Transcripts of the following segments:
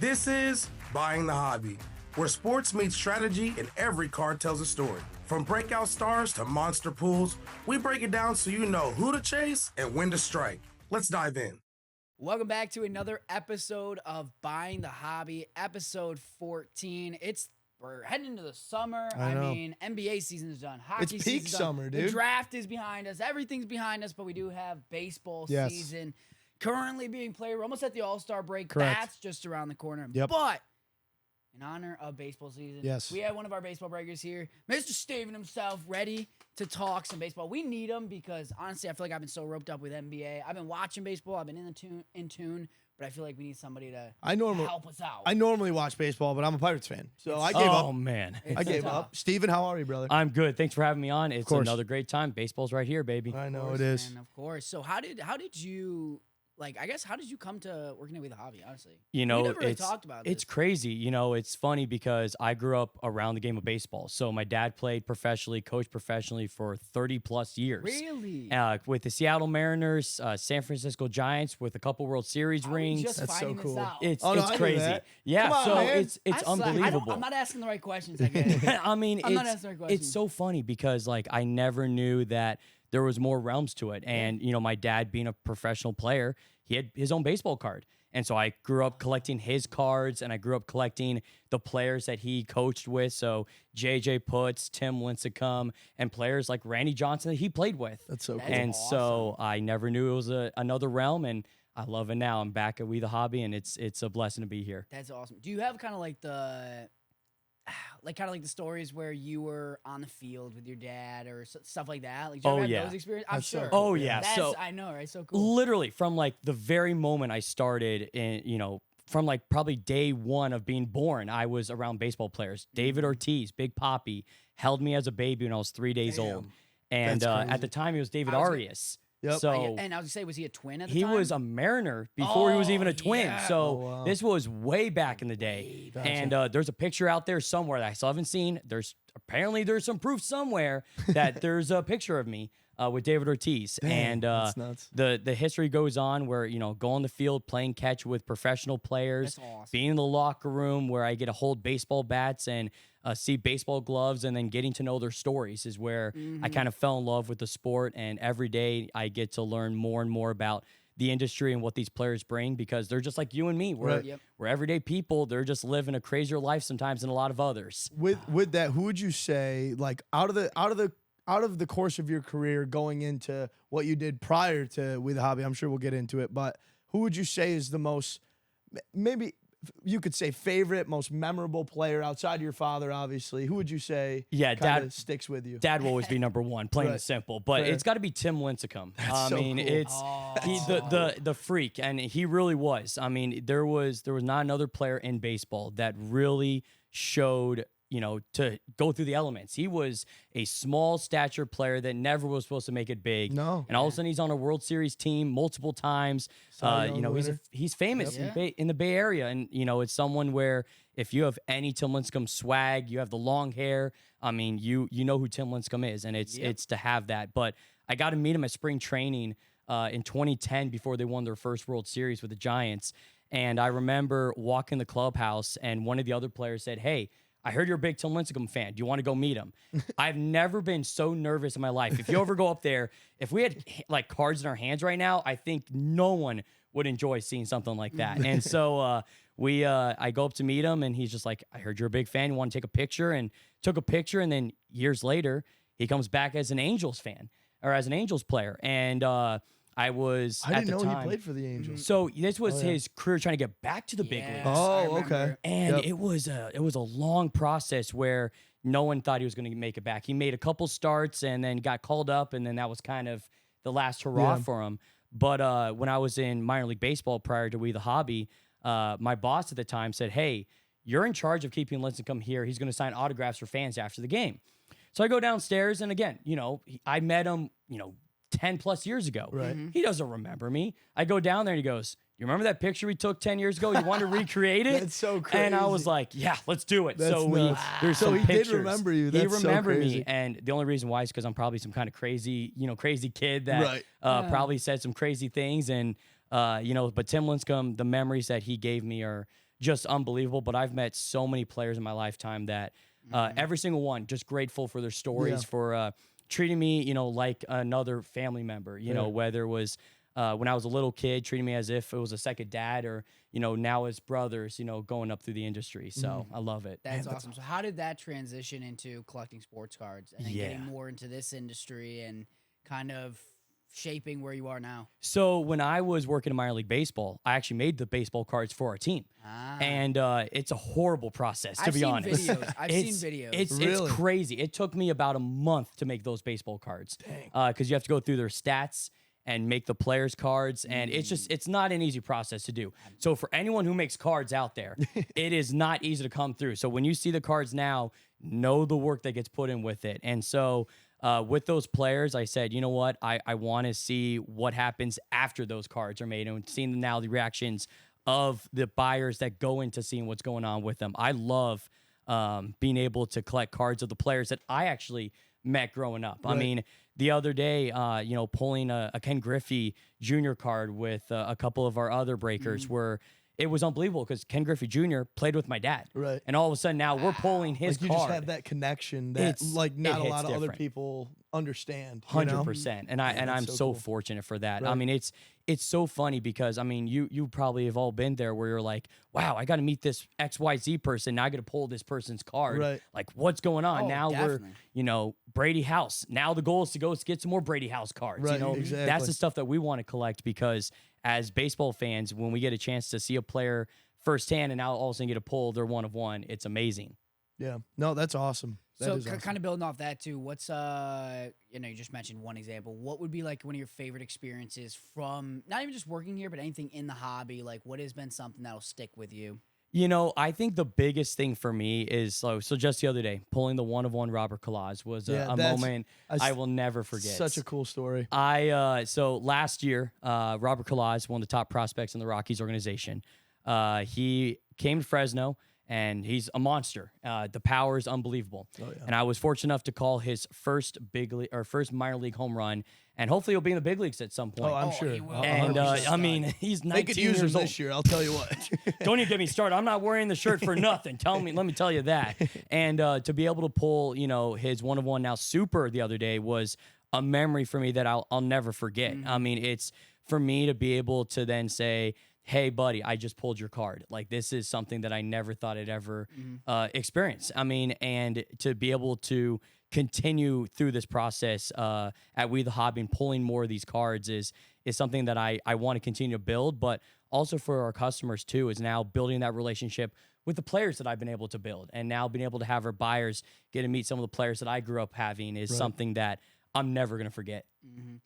This is Buying the Hobby, where sports meets strategy and every card tells a story. From breakout stars to monster pools, we break it down so you know who to chase and when to strike. Let's dive in. Welcome back to another episode of Buying the Hobby, episode 14. We're heading into the summer. I know. mean, NBA season is done. Hockey It's peak season's done. summer, dude. The draft is behind us. Everything's behind us, but we do have baseball Yes. season currently being played. We're almost at the All-Star break. Correct. That's just around the corner. Yep. But in honor of baseball season, Yes. we have one of our baseball breakers here, Mr. Steven himself, ready to talk some baseball. We need him because, honestly, I feel like I've been so roped up with NBA. I've been watching baseball. I've been in tune, but I feel like we need somebody to help us out. I normally watch baseball, but I'm a Pirates fan, so I gave up. Oh, man. I gave tough. up. Steven, how are you, brother? I'm good. Thanks for having me on. It's course. another great time. Baseball's right here, baby. I know Of course, it is. man, of course. So how did you how did you come to working at WeTheHobby, honestly? You know, we never really it's talked about it's this. crazy. You know, it's funny because I grew up around the game of baseball. So my dad played professionally, coached professionally for 30 plus years. Really? With the Seattle Mariners, San Francisco Giants, with a couple World Series How are we rings. just That's so finding cool. this out? It's Oh, no, I knew crazy. that. Yeah, Come on, so man. it's unbelievable. I'm not asking the right questions. I get it. I mean, I'm not asking the right questions. it's so funny because I never knew that there was more realms to it. And my dad being a professional player, he had his own baseball card. And so I grew up collecting his cards, and I grew up collecting the players that he coached with. So J.J. Putz, Tim Lincecum, and players like Randy Johnson that he played with. That's so cool. That's And so I never knew it was another realm, and I love it now. I'm back at WeTheHobby, and it's a blessing to be here. That's awesome. Do you have kind of like the stories where you were on the field with your dad or stuff like that? Like, do you Oh, ever have yeah. those experiences? I'm That's so sure. cool. Oh, yeah. That's, So I know, right? So cool. literally from the very moment I started from probably day one of being born, I was around baseball players. David Ortiz, Big Papi, held me as a baby when I was 3 days old. And That's at the time, it was David I was Arias. Yep. So And I was gonna say, was he a twin at the he time? was a Mariner before he was even a twin. yeah. So Oh, wow. this was way back in the day. Gotcha. And there's a picture out there somewhere that I still haven't seen. There's some proof somewhere that there's a picture of me with David Ortiz. Dang, and that's nuts. the history goes on where, go on the field, playing catch with professional players, That's awesome. being in the locker room where I get to hold baseball bats and see baseball gloves, and then getting to know their stories is where I kind of fell in love with the sport. And every day I get to learn more and more about the industry and what these players bring, because they're just like you and me. We're, Right. Yep. we're everyday people. They're just living a crazier life sometimes than a lot of others. With that, who would you say, like, out of the course of your career going into what you did prior to WeTheHobby? I'm sure we'll get into it, but who would you say is the most, maybe you could say, favorite, most memorable player outside of your father, obviously? Who would you say Yeah, kinda Dad- sticks with you? Dad will always be number one, plain Right. and simple. But Fair. it's got to be Tim Lincecum. I so mean, cool. it's he, Oh. the freak, and he really was. I mean, there was not another player in baseball that really showed, to go through the elements. He was a small stature player that never was supposed to make it big. No. And all of a sudden he's on a World Series team multiple times. Cy Young winner. He's famous Yep. in the Bay Area. And, it's someone where if you have any Tim Lincecum swag, you have the long hair. I mean, you know who Tim Lincecum is, and it's to have that. But I got to meet him at spring training in 2010 before they won their first World Series with the Giants. And I remember walking the clubhouse, and one of the other players said, "Hey, I heard you're a big Tim Lincecum fan. Do you want to go meet him?" I've never been so nervous in my life. If you ever go up there, if we had like cards in our hands right now, I think no one would enjoy seeing something like that. And so I go up to meet him, and he's just like, "I heard you're a big fan. You want to take a picture?" And took a picture. And then years later, he comes back as an Angels fan or as an Angels player. And I was I at didn't the know time. he played for the Angels. So this was Oh, yeah. his career trying to get back to the big leagues. Yes, I Oh, remember. okay. And Yep. it was a long process where no one thought he was going to make it back. He made a couple starts and then got called up, and then that was kind of the last hurrah Yeah. for him. But when I was in minor league baseball prior to WeTheHobby, my boss at the time said, "Hey, you're in charge of keeping Lincecum here. He's going to sign autographs for fans after the game." So I go downstairs, and again, I met him, 10 plus years ago. Right. He doesn't remember me. I go down there and he goes, "You remember that picture we took 10 years ago? You want to recreate it?" That's so And I was crazy. like, "Yeah, let's do it." That's so nuts. there's So some he did pictures. remember you. He That's so remembered me. crazy. And the only reason why is because I'm probably some kind of crazy, crazy kid that Right. probably said some crazy things. And, but Tim Lincecum, the memories that he gave me are just unbelievable. But I've met so many players in my lifetime that every single one just grateful for their stories, for treating me, like another family member, you know, whether it was when I was a little kid, treating me as if it was a second dad, or, now as brothers, going up through the industry. So I love it. That's awesome. So how did that transition into collecting sports cards and then getting more into this industry and kind of shaping where you are now? So when I was working in minor league baseball, I actually made the baseball cards for our team. And it's a horrible process, to be honest. I've seen videos. It's crazy. It took me about a month to make those baseball cards because you have to go through their stats and make the players cards, and it's not an easy process to do. So for anyone who makes cards out there, it is not easy to come through. So when you see the cards now, know the work that gets put in with it. And so with those players, I said, you know what, I want to see what happens after those cards are made, and seeing now the reactions of the buyers that go into seeing what's going on with them. I love being able to collect cards of the players that I actually met growing up. I mean, the other day, pulling a Ken Griffey Jr. card with a couple of our other breakers where it was unbelievable because Ken Griffey Jr. played with my dad. Right. And all of a sudden now we're pulling his you card. just have that connection that not a lot of other people understand. 100%. And I'm so cool. fortunate for that. Right. I mean, it's so funny because, I mean, you probably have all been there where you're like, wow, I got to meet this XYZ person. Now I got to pull this person's card. Right. Like, what's going on? Oh, Now definitely. we're, Brady House. Now the goal is to go get some more Brady House cards. Right, That's exactly. the stuff that we want to collect because as baseball fans, when we get a chance to see a player firsthand and now all of a sudden get a pull, they're one of one. It's amazing. Yeah. No, that's awesome. So That is awesome. kind of building off that too, what's you just mentioned one example. What would be like one of your favorite experiences from not even just working here, but anything in the hobby? Like what has been something that'll stick with you? I think the biggest thing for me is so just the other day, pulling the one-of-one Robert Collage was a moment I will never forget. Such a cool story. So last year, Robert Collage, one of the top prospects in the Rockies organization, he came to Fresno. And he's a monster. The power is unbelievable. Oh, yeah. And I was fortunate enough to call his first minor league home run, and hopefully he'll be in the big leagues at some point. Oh, I'm sure. He will. And I mean, he's 19 They could use him years old. this year. I'll tell you what. Don't even get me started. I'm not wearing the shirt for nothing. Let me tell you that. And to be able to pull, his one-of-one now super the other day was a memory for me that I'll never forget. I mean, it's for me to be able to then say, hey, buddy, I just pulled your card. Like, this is something that I never thought I'd ever experience. I mean, and to be able to continue through this process at WeTheHobby and pulling more of these cards is something that I want to continue to build, but also for our customers too, is now building that relationship with the players that I've been able to build. And now being able to have our buyers get to meet some of the players that I grew up having is something that I'm never going to forget.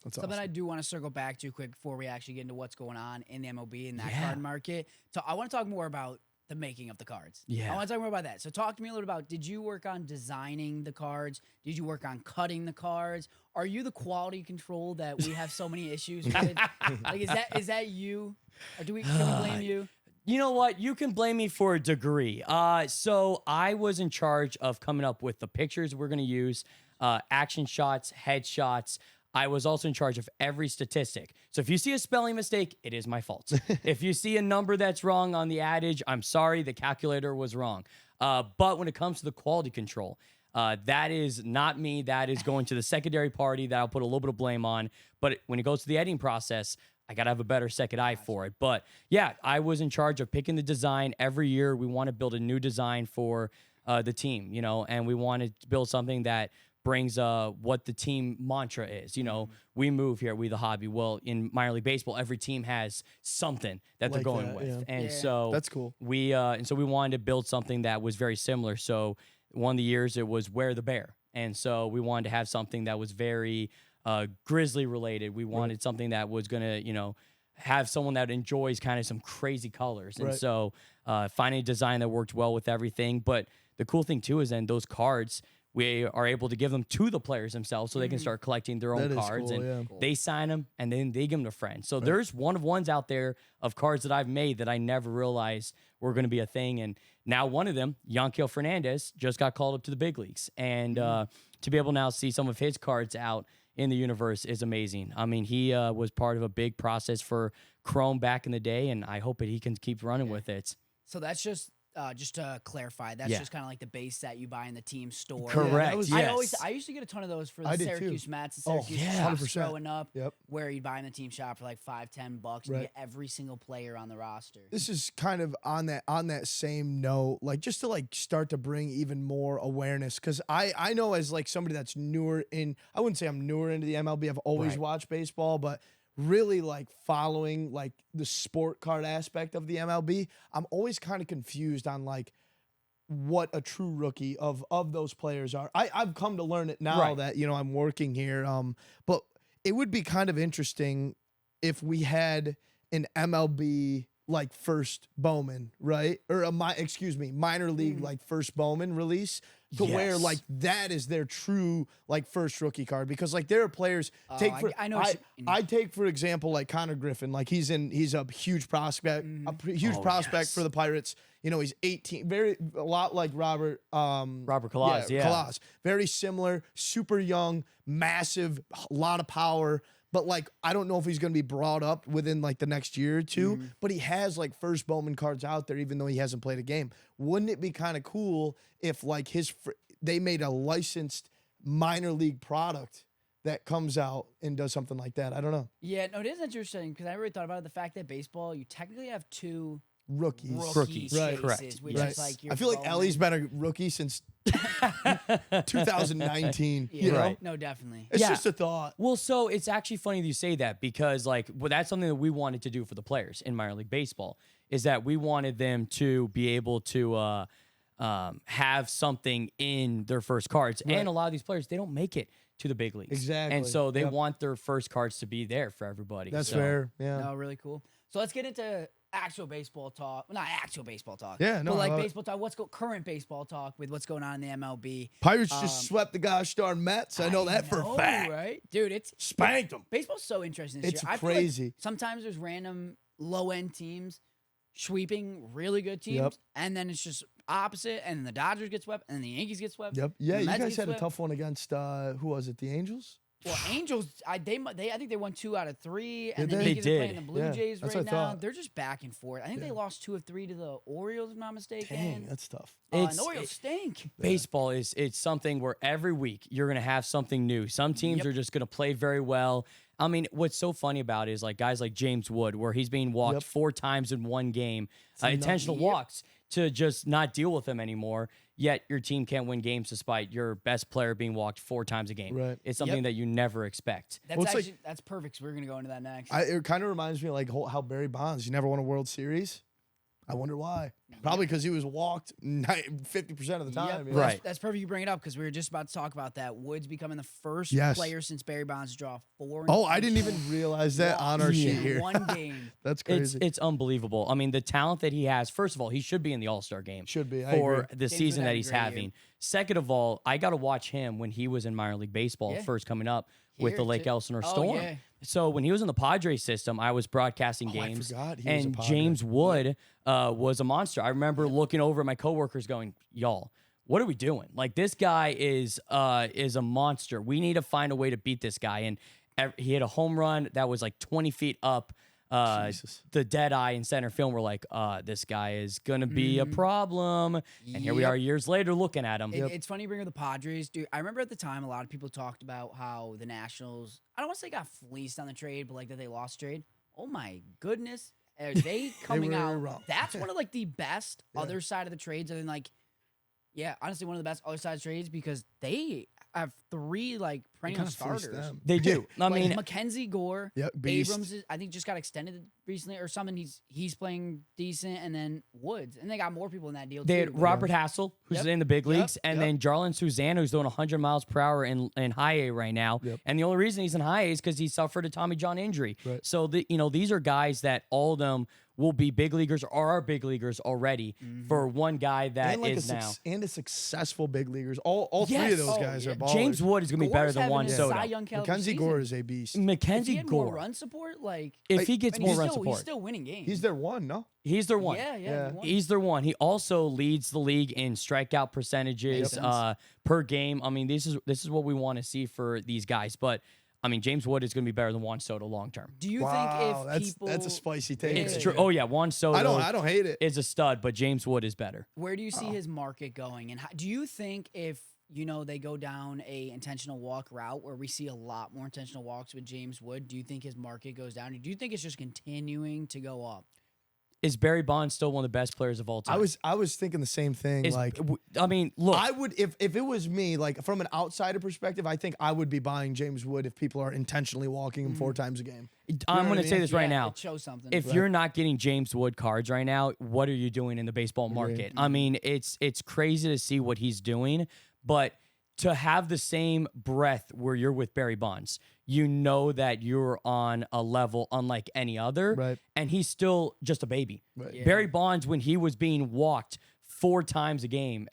That's Something awesome. I do want to circle back to quick before we actually get into what's going on in the MLB and that card market. So I want to talk more about the making of the cards. Yeah. I want to talk more about that. So talk to me a little about, did you work on designing the cards? Did you work on cutting the cards? Are you the quality control that we have so many issues with? Like, is that you? Or can we blame you? You know what? You can blame me for a degree. So I was in charge of coming up with the pictures we're going to use, action shots, headshots. I was also in charge of every statistic. So if you see a spelling mistake, it is my fault. If you see a number that's wrong on the adage, I'm sorry, the calculator was wrong. But when it comes to the quality control, that is not me. That is going to the secondary party that I'll put a little bit of blame on. But when it goes to the editing process, I got to have a better second eye for it. But yeah, I was in charge of picking the design. Every year we want to build a new design for the team, and we want to build something that brings what the team mantra is. We move here at WeTheHobby. Well, in minor league baseball, every team has something that they're Like going that, with. yeah. And so That's cool. we wanted to build something that was very similar. So one of the years it was Wear the Bear. And so we wanted to have something that was very Grizzly related. We wanted something that was going to, have someone that enjoys kind of some crazy colors. And so finding a design that worked well with everything. But the cool thing too is then those cards, we are able to give them to the players themselves so they can start collecting their own That is cards. cool, And yeah. they sign them and then they give them to friends. So there's one-of-ones out there of cards that I've made that I never realized were going to be a thing. And now one of them, Yanquiel Fernandez, just got called up to the big leagues. And to be able to now see some of his cards out in the universe is amazing. I mean, he was part of a big process for Chrome back in the day, and I hope that he can keep running with it. So that's just to clarify, that's Yeah. just kind of like the base set you buy in the team store. Correct. was- yes. I used to get a ton of those for the I did too. Syracuse Mets, the Oh, Syracuse yeah. shops 100%. growing up, Yep. where you'd buy in the team shop for like $5-10 and Right. get every single player on the roster. This is kind of on that same note, like just to like start to bring even more awareness, because I know as like somebody that's newer in, I wouldn't say I'm newer into the MLB. I've always Right. watched baseball, but really like following like the sport card aspect of the MLB, I'm always kind of confused on like what a true rookie of those players are. I've come to learn it now Right. that, you know, I'm working here. But it would be kind of interesting if we had an MLB like first Bowman, right? Or minor league like first Bowman release to where Yes. like that is their true like first rookie card, because like there are players I know what you mean. I take for example like Connor Griffin, like he's a huge prospect, huge prospect yes. for the Pirates. You know, he's 18, a lot like Robert Colaz, yeah. Colaz. Very similar, super young, massive, lot of power. But like, I don't know if he's going to be brought up within like the next year or two. But he has like first Bowman cards out there, even though he hasn't played a game. Wouldn't it be kind of cool if like they made a licensed minor league product that comes out and does something like that? I don't know. Yeah, no, it is interesting because I really thought about it, the fact that baseball, you technically have two Rookies. rookie Right. chases, Correct. which Right. is like your I feel like Bowman. Ellie's been a rookie since 2019. Yeah, You know? Right. No, definitely. It's Yeah. just a thought. Well, so it's actually funny that you say that, because like that's something that we wanted to do for the players in minor league baseball, is that we wanted them to be able to have something in their first cards. And a lot of these players, they don't make it to the big leagues. Exactly. And so they Yep. want their first cards to be there for everybody. That's So- fair. Yeah. No, really cool. So let's get into actual baseball talk. Well, not actual baseball talk. Yeah, no, but I like love it. baseball talk. Current baseball talk with what's going on in the MLB. Pirates just swept the gosh darn Mets. I know that for a know, fact. right? Dude, it's Spanked them. baseball's so interesting this It's year. I feel like crazy. sometimes there's random low end teams sweeping really good teams, Yep. and then it's just opposite, and the Dodgers get swept, and the Yankees get swept. Yep. Yeah, the you Mets guys get had a swept. tough one against who was it? The Angels? Well, Angels, I think they won 2 out of 3, and Did the they? Yankees They are playing did. the Blue Yeah, Jays that's right what I now. thought. They're just back and forth. I think they lost 2 of 3 to the Orioles, if I'm not mistaken. Dang, that's tough. And It's- the Orioles stink. Baseball it's something where every week you're gonna have something new. Some teams Yep. are just gonna play very well. I mean, what's so funny about it is like guys like James Wood, where he's being walked Yep. 4 times in one game, intentional Yep. walks to just not deal with him anymore. Yet your team can't win games despite your best player being walked 4 times a game. Right. It's something Yep. that you never expect. That's Well, it's like- actually that's perfect. So we're gonna go into that next. It kind of reminds me of like how Barry Bonds, you never won a World Series. I wonder why. Probably because he was walked 50% of the time. Yep. you know? Right. That's perfect. You bring it up because we were just about to talk about that. Woods becoming the first Yes. player since Barry Bonds to draw 4. Oh, I didn't even realize that on our sheet in here. one game. That's It's crazy. it's unbelievable. I mean, the talent that he has. First of all, he should be in the All-Star game. Should be. I for agree. the James season Wood had that a he's great year. having. Second of all, I got to watch him when he was in minor league baseball Yeah. first coming up with Here the Lake too. Elsinore Oh, Storm. yeah. So when he was in the Padres system, I was broadcasting Oh, I games, forgot he was a and Padre. James Wood was a monster. I remember looking over at my coworkers, going, "Y'all, what are we doing? Like this guy is a monster. We need to find a way to beat this guy." And he hit a home run that was like 20 feet up. Jesus. The dead eye in center field. We're like, this guy is gonna be a problem. And here we Yep. are years later looking at him. It's funny you bring up the Padres, dude. I remember at the time a lot of people talked about how the Nationals, I don't want to say got fleeced on the trade, but like that they lost trade. Oh my goodness. Are they coming were out? wrong. That's one of like the best other side of the trades. And then like, yeah, honestly, one of the best other side trades because they have 3 like perennial Kinda fleeced starters. them. They do. I Like mean, Mackenzie Gore, Yep, beast. Abrams, I think just got extended recently or something. He's playing decent, and then Woods, and they got more people in that deal they too. had Robert Hassel, who's Yep. in the big Yep. leagues, and Yep. then Jarlin Suzanne, who's doing 100 miles per hour in high A right now. Yep. And the only reason he's in high A is because he suffered a Tommy John injury. Right. So these are guys that all of them will be big leaguers or are big leaguers already for one guy that And like is now. a successful big leaguers. All 3 Yes. of those Oh, guys yeah. are ballers. James Wood is going to be better Gore's than having Juan a Soto. Cy Young caliber Mackenzie season. Gore is a beast. If he Mackenzie had more Gore. run support, like If he gets and more he's run still, support, he's still winning games. He's their one, no? he's their one. Yeah, Yeah. he won. He's their one. He also leads the league in strikeout percentages Makes sense. per game. I mean, this is what we want to see for these guys. But I mean, James Wood is going to be better than Juan Soto long term. Do you Wow, think if people... that's a spicy take. It's Yeah. true. Oh yeah, Juan Soto. I don't hate it. Is a stud, but James Wood is better. Where do you see his market going? And how, do you think if, they go down a intentional walk route where we see a lot more intentional walks with James Wood, do you think his market goes down? Or do you think it's just continuing to go up? Is Barry Bonds still one of the best players of all time? I was thinking the same thing. I mean, look. I would if it was me, like from an outsider perspective, I think I would be buying James Wood if people are intentionally walking him 4 times a game. I'm what going I to say mean? this right Yeah, now. it shows something. If you're not getting James Wood cards right now, what are you doing in the baseball market? I mean, it's crazy to see what he's doing, but to have the same breath where you're with Barry Bonds, you know that you're on a level unlike any other, Right. and he's still just a baby. Right. Yeah. Barry Bonds, when he was being walked 4 times a game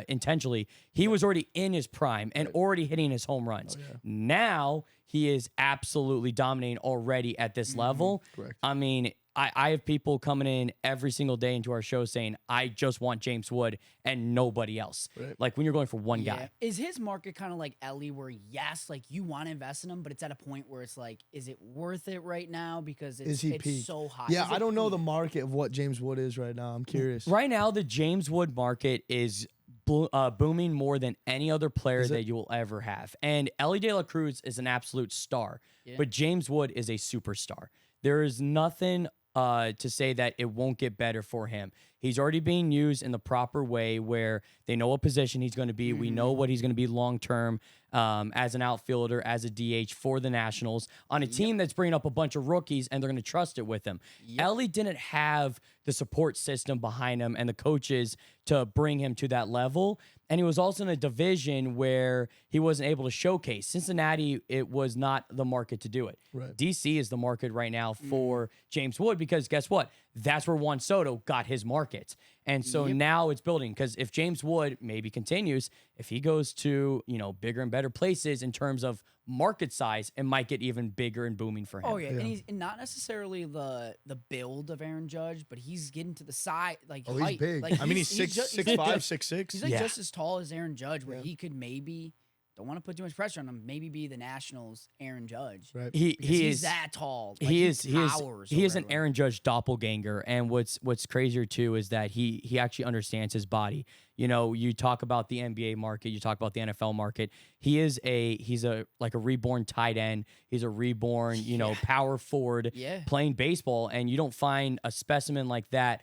intentionally, he was already in his prime and already hitting his home runs. Now he is absolutely dominating already at this level. Correct. I mean, I have people coming in every single day into our show saying, I just want James Wood and nobody else. Right. Like when you're going for one guy. Is his market kind of like Ellie, where yes, like you want to invest in him, but it's at a point where it's like, is it worth it right now because Is he it's peaked? so high? Yeah, Is it I don't know the peaked? market of what James Wood is right now. I'm curious. Right now, the James Wood market is booming more than any other player Is it? that you will ever have. And Ellie De La Cruz is an absolute star, but James Wood is a superstar. There is nothing to say that it won't get better for him. He's already being used in the proper way where they know what position he's going to be. We know what he's going to be long term as an outfielder, as a DH for the Nationals on a team that's bringing up a bunch of rookies and they're going to trust it with him. Ellie didn't have the support system behind him and the coaches to bring him to that level. And he was also in a division where he wasn't able to showcase. Cincinnati, it was not the market to do it. Right. DC is the market right now for James Wood because guess what? That's where Juan Soto got his market. And so now it's building because if James Wood maybe continues, if he goes to, bigger and better places in terms of market size, it might get even bigger and booming for him. Oh yeah, and he's not necessarily the build of Aaron Judge, but he's getting to the side like Oh, height. he's big. Like, I mean, he's just- 6'5", like- 6'6". He's like Yeah. just as tall as Aaron Judge, where he could maybe, don't want to put too much pressure on him, maybe be the Nationals' Aaron Judge. Right. He He's is that tall. Like, he is towers he is over an everyone. Aaron Judge doppelganger, and what's crazier too is that he actually understands his body. You talk about the NBA market, you talk about the NFL market. He's a reborn tight end. He's a reborn power forward playing baseball, and you don't find a specimen like that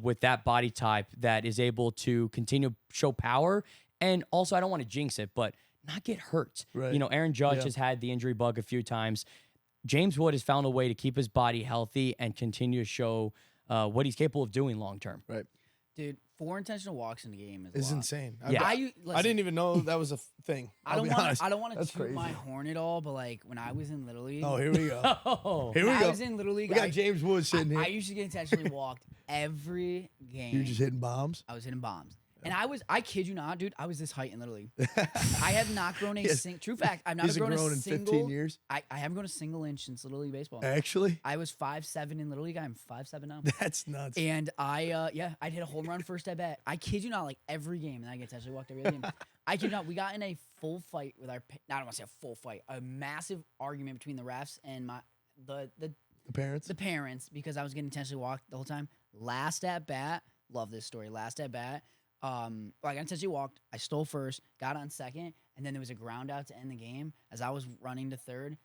with that body type that is able to continue to show power. And also, I don't want to jinx it, but not get hurt. Right. Aaron Judge has had the injury bug a few times. James Wood has found a way to keep his body healthy and continue to show what he's capable of doing long term. Right. Dude, 4 intentional walks in the game is It's a lot. insane. Yeah. I didn't even know that was a thing. I I'll don't be want honest. I don't want to That's toot crazy. my horn at all, but like when I was in Little League, Oh, here we go. Oh, Here we when I go. was in Little League, We got James Wood sitting here. I used to get intentionally walked every game. You just hitting bombs. I was hitting bombs. And I kid you not, dude, I was this height in Little League. I have not grown a Yes. true fact. I've not Hasn't grown grown a in single 15 years. I haven't grown a single inch since Little League baseball. Actually, I was 5'7" in Little League. I'm 5'7" now. that's nuts. And I'd hit a home run first at bat. I kid you not, like every game, and I get actually walked every other game. I kid you not, we got in a full fight with our. I don't want to say a full fight, a massive argument between the refs and the parents. parents because I was getting intentionally walked the whole time. Last at bat, love this story. Last at bat, I got intentionally walked. I stole first, got on second, and then there was a ground out to end the game. As I was running to third,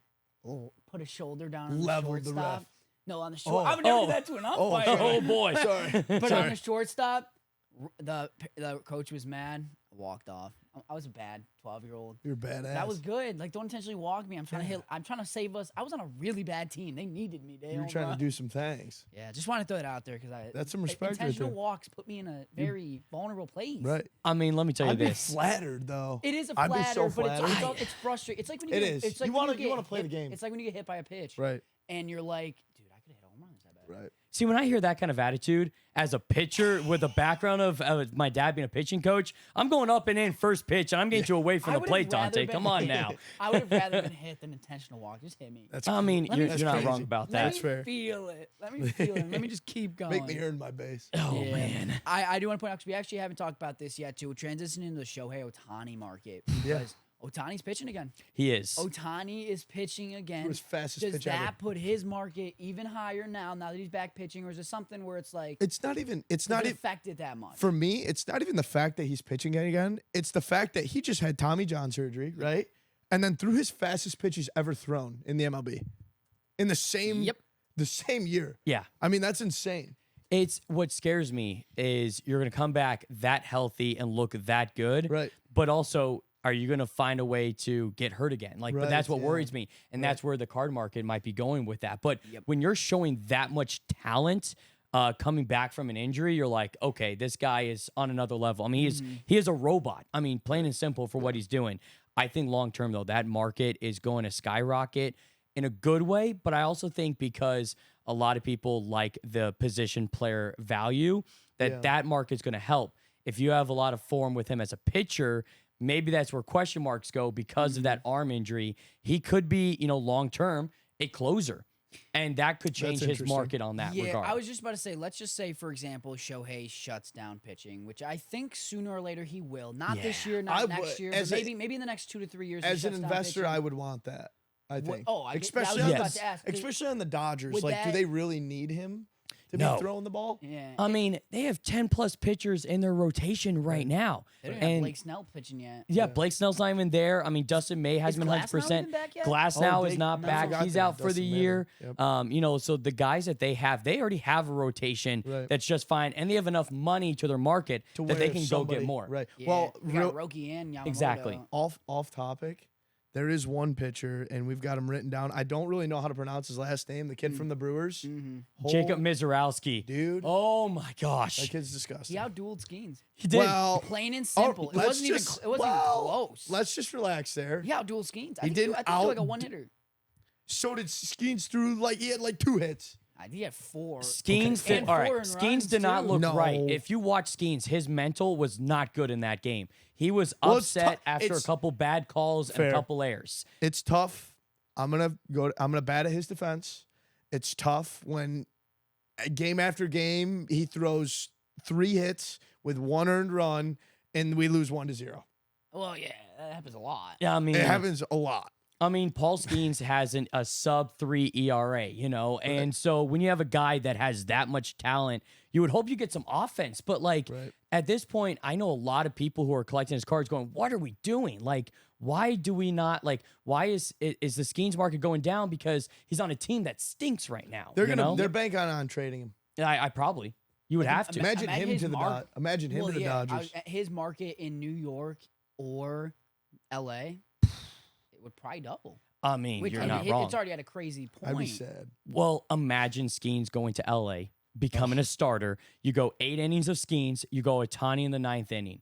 put a shoulder down on Leveled the the shortstop. ref. No, on the short. I would never do that to an umpire. oh boy. Sorry. But on the shortstop, the coach was mad. Walked off. I was a bad 12-year-old. You're badass. That was good. Like, don't intentionally walk me. I'm trying to hit. I'm trying to save us. I was on a really bad team. They needed me. You were trying to do some things. Yeah, just want to throw it out there because That's some respect right intentional there. walks put me in a very vulnerable place. Right. I mean, let me tell you I'd be this. flattered though. It is a I'd flatter, be so but flattered. it's frustrating. It's like when you It get, is. It's like You when wanna- get you wanna play the hit- game. It's like when you get hit by a pitch, Right. and you're like, dude, I could have hit a home run. Is that bad? Right. See, when I hear that kind of attitude as a pitcher with a background of my dad being a pitching coach, I'm going up and in first pitch, and I'm getting you away from I the would've plate, rather Dante. been- Come on now. I would have rather been hit than intentional walk. Just hit me. That's I mean, Let me- you're not That's wrong crazy. about Let that. That's me fair. feel it. Let me feel it. Let me just keep going. make me earn my base. Oh, Yeah. man. I do want to point out because we actually haven't talked about this yet too. We're transitioning into the Shohei Ohtani market because Ohtani's pitching again. He is. Ohtani is pitching again. His fastest Does pitch that ever. put his market even higher now that he's back pitching, or is it something where it's like It's not even. It's does not it even. affect it that much? For me, it's not even the fact that he's pitching again. It's the fact that he just had Tommy John surgery, right? And then threw his fastest pitch he's ever thrown in the MLB in the same year. Yeah. I mean, that's insane. It's what scares me is you're going to come back that healthy and look that good. Right. But also, are you going to find a way to get hurt again? Like, but that's Right, what yeah. worries me. And that's where the card market might be going with that. But when you're showing that much talent coming back from an injury, you're like, okay, this guy is on another level. I mean, he is a robot. I mean, plain and simple for what he's doing. I think long term, though, that market is going to skyrocket in a good way. But I also think because a lot of people like the position player value, that market's going to help. If you have a lot of form with him as a pitcher, maybe that's where question marks go because of that arm injury. He could be, long term, a closer. And that could change his market on that regard. I was just about to say, let's just say, for example, Shohei shuts down pitching, which I think sooner or later he will. Not this year, not next year, but maybe in the next 2 to 3 years. As an investor, I would want that. I think. Especially especially on the Dodgers. Like, do they really need him to No. be throwing the ball? Yeah. I mean, they have 10 plus pitchers in their rotation right now. They don't have Blake Snell pitching yet. Yeah, Blake Snell's not even there. I mean, Dustin May hasn't been Glasnow 100%. even back yet? Glasnow is not I back. forgot He's that. out for the Dustin May. year. Yep. So the guys that they have, they already have a rotation that's just fine, and they have enough money to their market that they can go get more. Right. Yeah, Well, we got Roki and Yamamoto. Exactly. off topic, there is one pitcher, and we've got him written down. I don't really know how to pronounce his last name. The kid from the Brewers, Jacob Mizorowski. dude. Oh my gosh. That kid's disgusting. He outdueled Skenes. He did. Well, Plain and simple. It wasn't even close. Let's just relax there. He outdueled Skenes. I He think didn't he threw like a one-hitter. So did Skenes threw he had like 2 hits. I think he had 4. Skenes Okay. did, And all right. 4 in Skenes runs, did not too. look No. right. If you watch Skenes, his mental was not good in that game. He was Well, it's upset tou- after a it's- couple bad calls and a Fair. couple errors. It's tough. I'm gonna bat at his defense. It's tough when game after game he throws 3 hits with 1 earned run and we lose 1-0. Well, yeah, that happens a lot. Yeah, I mean, It happens a lot. Paul Skenes has a sub 3 ERA, and so when you have a guy that has that much talent, you would hope you get some offense. But at this point, I know a lot of people who are collecting his cards going, "What are we doing? Like, why do we not Why is the Skenes market going down? Because he's on a team that stinks right now. They're banking on trading him. I probably you would have to. Imagine him his to the mark- Imagine him to the Dodgers. His market in New York or LA, it would probably double. I mean, you're not wrong. It's already at a crazy point. I'd be sad. Well, imagine Skenes going to LA, becoming a starter. You go 8 innings of Skenes. You go Ohtani in the 9th inning.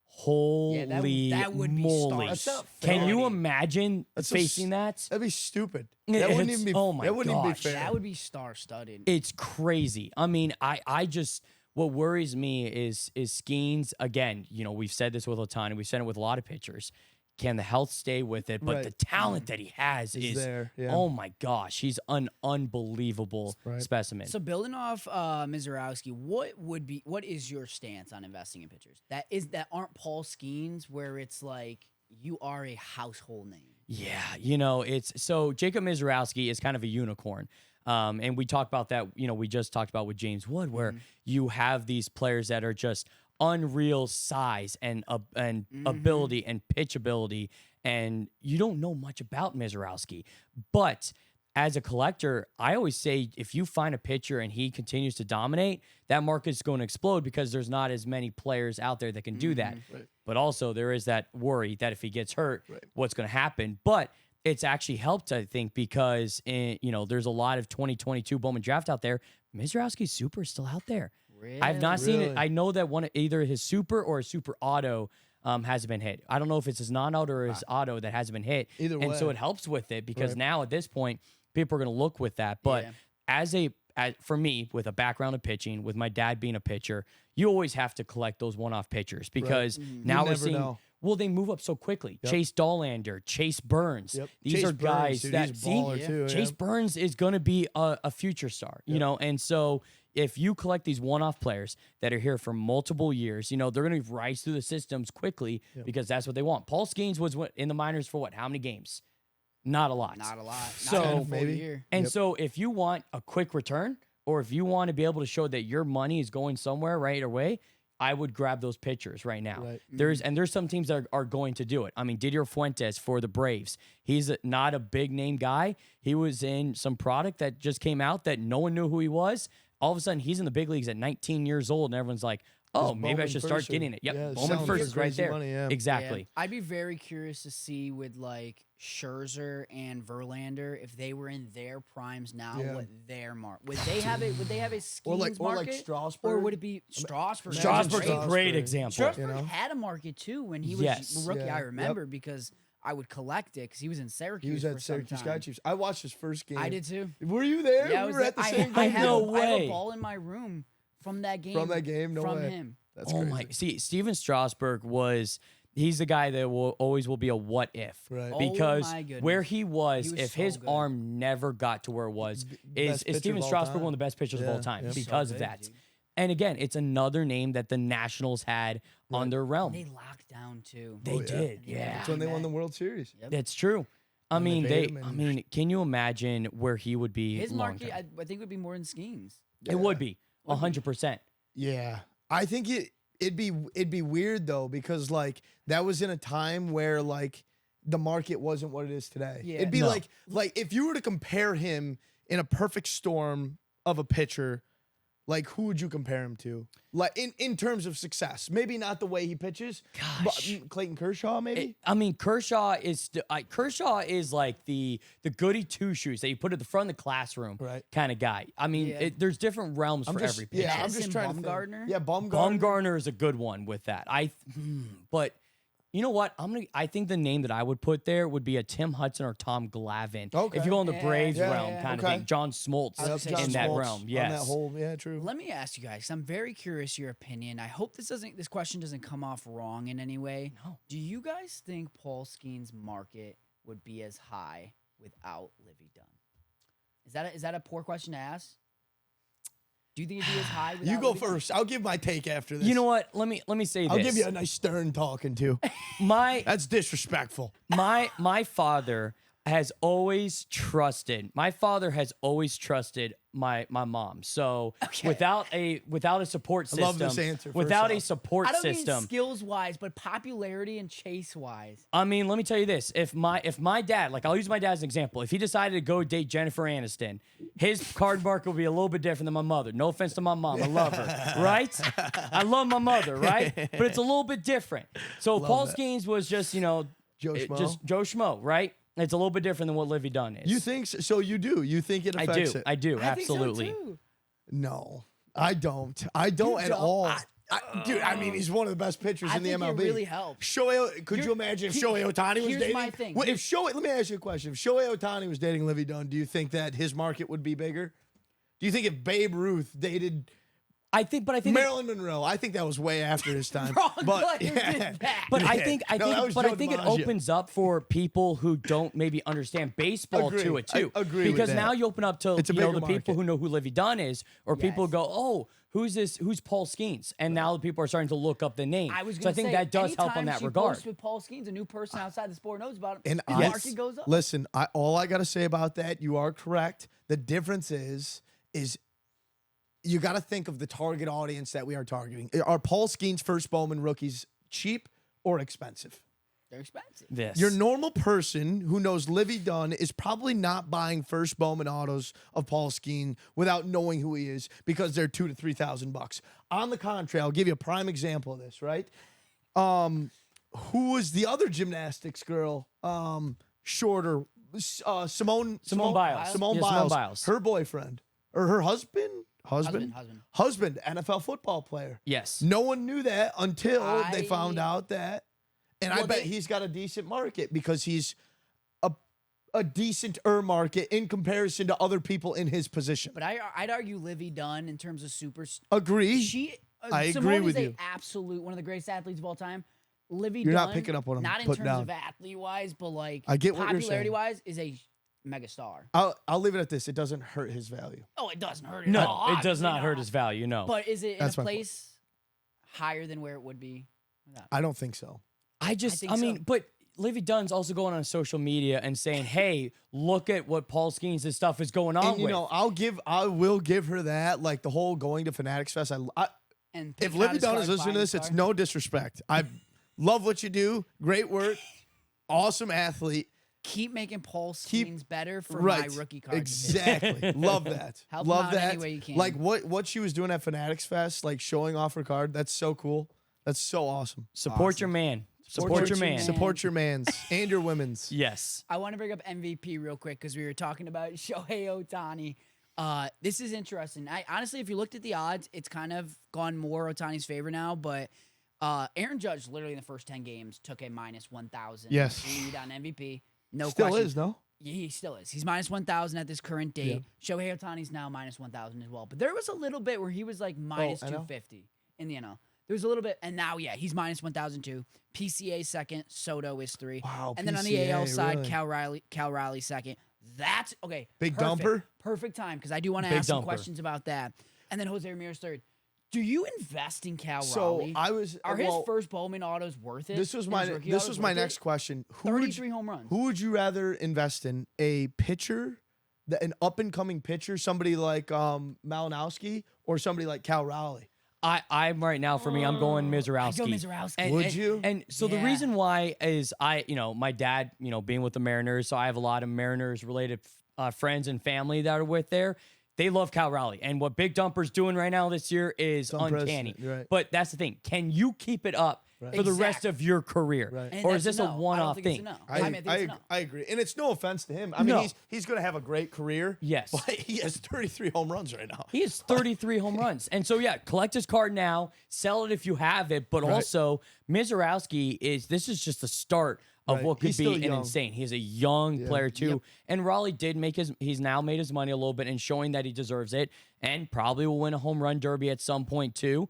Holy that would be moly! That's not Can fair. you imagine That's facing that? That'd be stupid. It- That wouldn't it's- even be. oh my that wouldn't even be gosh. fair. That would be star-studded. It's crazy. I mean, I just what worries me is Skenes again. We've said this with Ohtani. We've said it with a lot of pitchers. Can the health stay with it? But Right. the talent that he has is there, yeah. oh my gosh, he's an unbelievable Right. specimen. So building off Mizorowski, what is your stance on investing in pitchers that aren't Paul Skenes, where it's like you are a household name? Yeah, it's so Jacob Mizorowski is kind of a unicorn. And we talked about that, we just talked about with James Wood, where you have these players that are just unreal size and ability and pitch ability, and you don't know much about Mizorowski. But as a collector, I always say if you find a pitcher and he continues to dominate, that market's going to explode because there's not as many players out there that can do that. Right. But also there is that worry that if he gets hurt, what's going to happen? But it's actually helped, I think, because there's a lot of 2022 Bowman draft out there. Mizorowski's super is still out there. Really? I've not seen it. Really? I know that either his super or his super auto hasn't been hit. I don't know if it's his non-auto or his auto that hasn't been hit. Either and so way. it helps with it because Right. now at this point, people are going to look with that. But for me, with a background of pitching, with my dad being a pitcher, you always have to collect those one-off pitchers because now we're never seeing. know. Well, they move up so quickly. Chase Dollander, Chase Burns. Yep. These Chase are Burns, guys dude, that he's a baller too, Chase yeah. Burns is going to be a future star, and so if you collect these one-off players that are here for multiple years, they're going to rise through the systems quickly because that's what they want. Paul Skenes was in the minors for how many games? Not a lot. Not a lot. So Not even a full maybe. year. And so if you want a quick return, or if you want to be able to show that your money is going somewhere right away, I would grab those pitchers right now. Right. There's some teams that are going to do it. I mean, Didier Fuentes for the Braves. He's not a big name guy. He was in some product that just came out that no one knew who he was. All of a sudden, he's in the big leagues at 19 years old, and everyone's like, oh, maybe I Bowman should start first, getting it. Yep, yeah, Bowman selling first for is right crazy there. money, yeah. Exactly. Yeah. I'd be very curious to see with like Scherzer and Verlander if they were in their primes now, Yeah. what their mark would they have it? Would they have a Skenes Or like market, Strasburg. or would it be Strasburg? Strasburg's a Strasburg. great example. Strasburg You know? had a market too when he was Yes. a rookie. Yeah. I Yep. remember because I would collect it because he was in Syracuse. He was for at Syracuse some Sky time. Chiefs. I watched his first game. I did too. Were you there? Yeah, I we was were at the I, same I game. have, No I have way. a ball in my room from that game. From that game? No from way. him. That's Oh crazy. my! See, Steven Strasburg he's the guy that will always be a what if, Right. Oh because my goodness. where he was, He was if so his good. arm never got to where it was, is pitcher Steven of all Strasburg time. one of the best pitchers of all Yeah, time yeah. because So of good, that. dude. And again, it's another name that the Nationals had on their realm. They locked down too. They Oh, yeah. did, Yeah. yeah. That's when they won the World Series. Yep. That's true. I And they mean, paid him and- I mean, can you imagine where he would be? His long market, term? I think, would be more than Skenes. It would be 100%. Yeah, I think it'd be weird though, because like that was in a time where like the market wasn't what it is today. Yeah. It'd be No. like if you were to compare him in a perfect storm of a pitcher, like who would you compare him to? Like in terms of success, maybe not the way he pitches. Gosh. But Clayton Kershaw, maybe. I mean, Kershaw is like the goody two shoes that you put at the front of the classroom, Right. kind of guy. I mean, Yeah. there's different realms for every pitcher. yeah, I'm Madison just trying to think. Bumgarner? Yeah, Bumgarner. Bumgarner is a good one with that. But you know what? I think the name that I would put there would be a Tim Hudson or Tom Glavine. Okay. If you go in the Yeah, Braves yeah, realm yeah. kind Okay. of thing. John Smoltz I was gonna say in John that Smoltz realm. On Yes. that whole, yeah, true. Let me ask you guys. I'm very curious your opinion. I hope this question doesn't come off wrong in any way. No. Do you guys think Paul Skenes' market would be as high without Livvy Dunne? Is that a poor question to ask? Do you think it'd be as high without You go Livvy Dunne? first. I'll give my take after this. You know what? Let me say this. I'll give you a nice stern talking to. That's disrespectful. My father has always trusted. My father has always trusted my mom. So without a support I system, love this answer, first without a off. support I don't mean system. skills wise, but popularity and chase wise. I mean, let me tell you this: if my dad, like I'll use my dad as an example, if he decided to go date Jennifer Aniston, his card market would be a little bit different than my mother. No offense to my mom, I love her, right? I love my mother, right? But it's a little bit different. So if Paul Skenes was just Joe Schmo. just Joe Schmo, right? It's a little bit different than what Livvy Dunne is. You think so? So you do? You think it I affects do. it? I do. I think so, Absolutely. too. No, I don't. I don't at don't? all. Dude, I mean, he's one of the best pitchers I in the think it MLB. really helps. Could you imagine if here- Shohei Ohtani was here's dating? my thing. Well, let me ask you a question. If Shohei Ohtani was dating Livvy Dunne, do you think that his market would be bigger? Do you think if Babe Ruth dated I think Marilyn Monroe, I think that was way after his time. Wrong but player did that. But I Yeah. think No, that was Joe it DiMaggio. opens up for people who don't maybe understand baseball Agree. to it too. I agree with because that. now you open up to It's a the bigger people market. who know who Livvy Dunne is, or people Yes. go, oh, who's this? Who's Paul Skenes? And now the people are starting to look up the name. I was so I gonna think say, that does help on anytime that she regard. posts with Paul Skenes, a new person outside the sport knows about him. And the I- market goes up. Listen, all I got to say about that, you are correct. The difference is you got to think of the target audience that we are targeting. Are Paul Skenes first Bowman rookies cheap or expensive? They're expensive. This. Your normal person who knows Livvy Dunne is probably not buying first Bowman autos of Paul Skenes without knowing who he is because they're $2,000 to $3,000. On the contrary, I'll give you a prime example of this, right? Who was the other gymnastics girl? Shorter, Simone Biles. Simone Yeah, Simone Biles. Biles. Her boyfriend or her husband, Husband. NFL football player. Yes. No one knew that until they found I- out that. And I Well, bet they- he's got a decent market because he's a decent-er market in comparison to other people in his position. But I'd argue Livvy Dunne in terms of super. Agree. I agree Simone with is you. a absolute one of the greatest athletes of all time. Livvy You're Dunne, not picking up what I'm not in putting terms down. of athlete wise, but like I get what you're saying. popularity wise, is a mega star. I'll leave it at this. It doesn't hurt his value. Oh, it doesn't hurt it. No, at all, it does obviously not hurt his value. No. But is it in That's a my point. place higher than where it would be? I don't think so. I think mean, so. but Livvy Dunne's also going on social media and saying, "Hey, look at what Paul Skenes' stuff is going on And you with." know, I will give her that. Like the whole going to Fanatics Fest. And If picking out Livvy his Dunne card, is listening to buying this, his it's card. no disrespect. I love what you do. Great work. Awesome athlete. Keep making Paul Keep- Skenes better for Right. my rookie card. Exactly. Love that. Help him Love out that. any way you can. Like what she was doing at Fanatics Fest, like showing off her card. That's so cool. That's so awesome. Support your man. Support your man. Support your man's and your women's. Yes. I want to bring up MVP real quick because we were talking about Shohei Ohtani. This is interesting. I honestly, if you looked at the odds, it's kind of gone more Ohtani's favor now. But Aaron Judge, literally in the first 10 games, took a minus 1,000 Yes. lead on MVP. No Still question. is, no? Yeah, he still is. He's minus 1,000 at this current date. Shohei Ohtani's now minus 1,000 as well. But there was a little bit where he was like minus I know. 250 in the NL. There was a little bit, and now, yeah, he's minus 1,002. PCA second, Soto is 3. Wow, And then on the PCA, AL side, really? Cal Riley second. That's okay. Big perfect, dumper? Perfect time because I do want to Big ask some dumper. questions about that. And then Jose Ramirez third. Do you invest in Cal So Raleigh? I was Are his well, first Bowman autos worth it? This was And my his rookie this autos was my worth it? next question. Who would 33 home runs. Who would you rather invest in? A pitcher, an up and coming pitcher, somebody like Malinowski, or somebody like Cal Raleigh? I'm right now for me. I'm going Mizorowski. I go Mizorowski. And- Would and- you? And so the Yeah. reason why is my dad, being with the Mariners, so I have a lot of Mariners related friends and family that are with there. They love Cal Raleigh, and what Big Dumper's doing right now this year is uncanny. unprecedented, right. But that's the thing: can you keep it up for the rest Exactly. of your career, Right. And or that's is this no. a I don't one-off think it's thing? a no. I, I think it's a no. I agree, and it's no offense to him. I mean, No. he's going to have a great career. Yes. but he has 33 home runs right now. He has 33 home runs. And so, yeah, collect his card now, sell it if you have it. But Right. also, Mizorowski this is just the start of Right. what could He's be still an young. insane. He's a young player, too. Yep. And Raleigh did he's now made his money a little bit and showing that he deserves it and probably will win a home run derby at some point, too,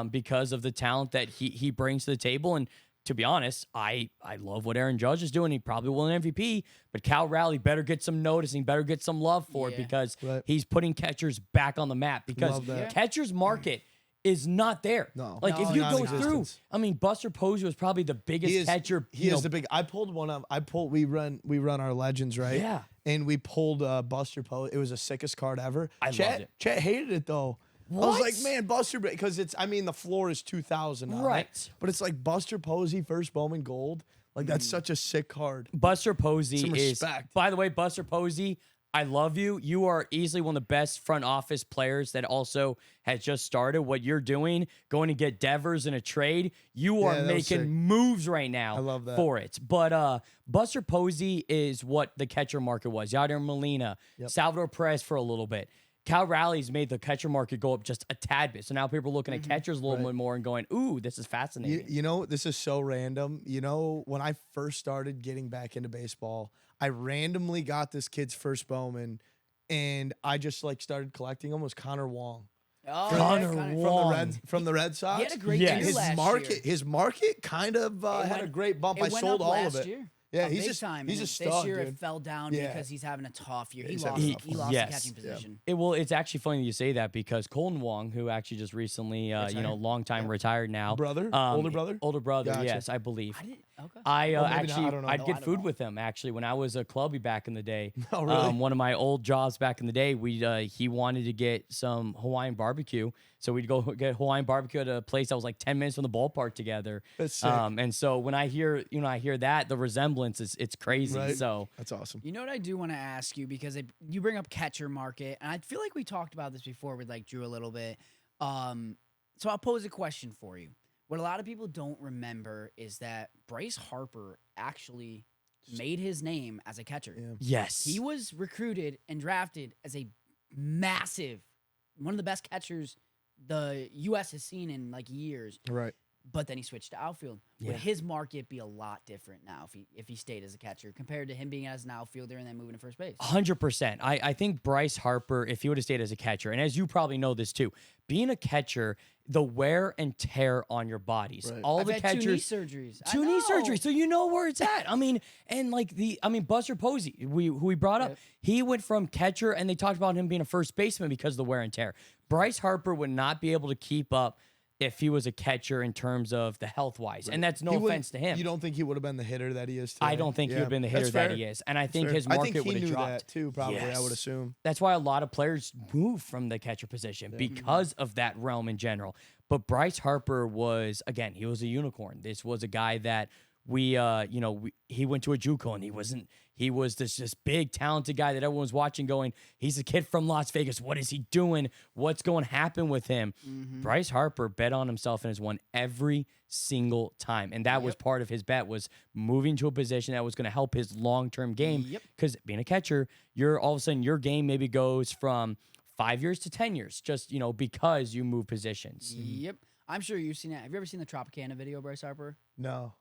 because of the talent that he brings to the table. And to be honest, I love what Aaron Judge is doing. He probably will win MVP, but Cal Raleigh better get some noticing, better get some love for it Yeah. because Right. he's putting catchers back on the map because Love that. catcher's market is not there. No. Like No, if you it's go not. through, Non-existence. I mean, Buster Posey was probably the biggest catcher. He is the big. I pulled one of. We run our legends, right? Yeah. And we pulled Buster Posey. It was the sickest card ever. I loved it. Chet hated it though. I was What? like, man, Buster, because it's. I mean, the floor is 2,000, Right. But it's like Buster Posey, first Bowman Gold. Like that's such a sick card. Buster Posey Some is. respect. By the way, Buster Posey, I love you. You are easily one of the best front office players that also has just started what you're doing, going to get Devers in a trade. You are Yeah, that was making sick. moves right now I love that. for it. But Buster Posey is what the catcher market was. Yadier Molina, Salvador Perez for a little bit. Cal Raleigh's made the catcher market go up just a tad bit. So now people are looking at catchers a little bit more and going, ooh, this is fascinating. You know, this is so random. You know, when I first started getting back into baseball, I randomly got this kid's first Bowman, and I just like started collecting them. Was Connor Wong. Oh, Connor yeah, Wong. From the Red Sox. He had a great Yes. year And his last market, year. his market kind of had went- a great bump. It I went sold up all last of it. Year. Yeah, A he's big just time. he's And a this stud, year dude. it fell down Yeah. because he's having a tough year. He he's lost. having a He tough lost one. the Yes. catching position. It's actually funny that you say that because Colton Wong, who actually just recently, long time retired now. Brother? Older brother? Older brother, Gotcha. yes, I believe. I didn't. Okay. I Or maybe not, actually, I don't know. I'd No, I get don't food know. with him actually when I was a clubby back in the day. Oh, really? One of my old jobs back in the day, he wanted to get some Hawaiian barbecue, so we'd go get Hawaiian barbecue at a place that was like 10 minutes from the ballpark together. That's sick. And so when I hear that, the resemblance it's crazy. Right? So That's awesome. You know what I do want to ask you because you bring up catcher market, and I feel like we talked about this before with like Drew a little bit. So I'll pose a question for you. What a lot of people don't remember is that Bryce Harper actually made his name as a catcher. Yeah. yes, He was recruited and drafted as a massive, one of the best catchers the U.S. has seen in like years. Right. but then he switched to outfield. Yeah. Would his market be a lot different now if he stayed as a catcher compared to him being as an outfielder and then moving to first base? 100%. I think Bryce Harper, if he would have stayed as a catcher, and as you probably know this too, being a catcher, the wear and tear on your bodies. Right. All I've the had catchers. 2 knee surgeries. I Two knee know. surgeries, so you know where it's at. I mean, and like Buster Posey, who we brought up, he went from catcher, and they talked about him being a first baseman because of the wear and tear. Bryce Harper would not be able to keep up if he was a catcher in terms of the health wise, and that's no offense to him. You don't think he would have been the hitter that he is today? I don't think he would have been the hitter that he is, and I think his market would have dropped. That too, probably. I Yes. would assume. That's why a lot of players move from the catcher position because of that realm in general. But Bryce Harper was, again, he was a unicorn. This was a guy that he went to a JUCO, and he was this big talented guy that everyone was watching going, he's a kid from Las Vegas. What is he doing? What's going to happen with him? Bryce Harper bet on himself and has won every single time. And that was part of his bet, was moving to a position that was going to help his long-term game. Because being a catcher, all of a sudden your game maybe goes from 5 years to 10 years, just, because you move positions. Yep. I'm sure you've seen it. Have you ever seen the Tropicana video, Bryce Harper? No.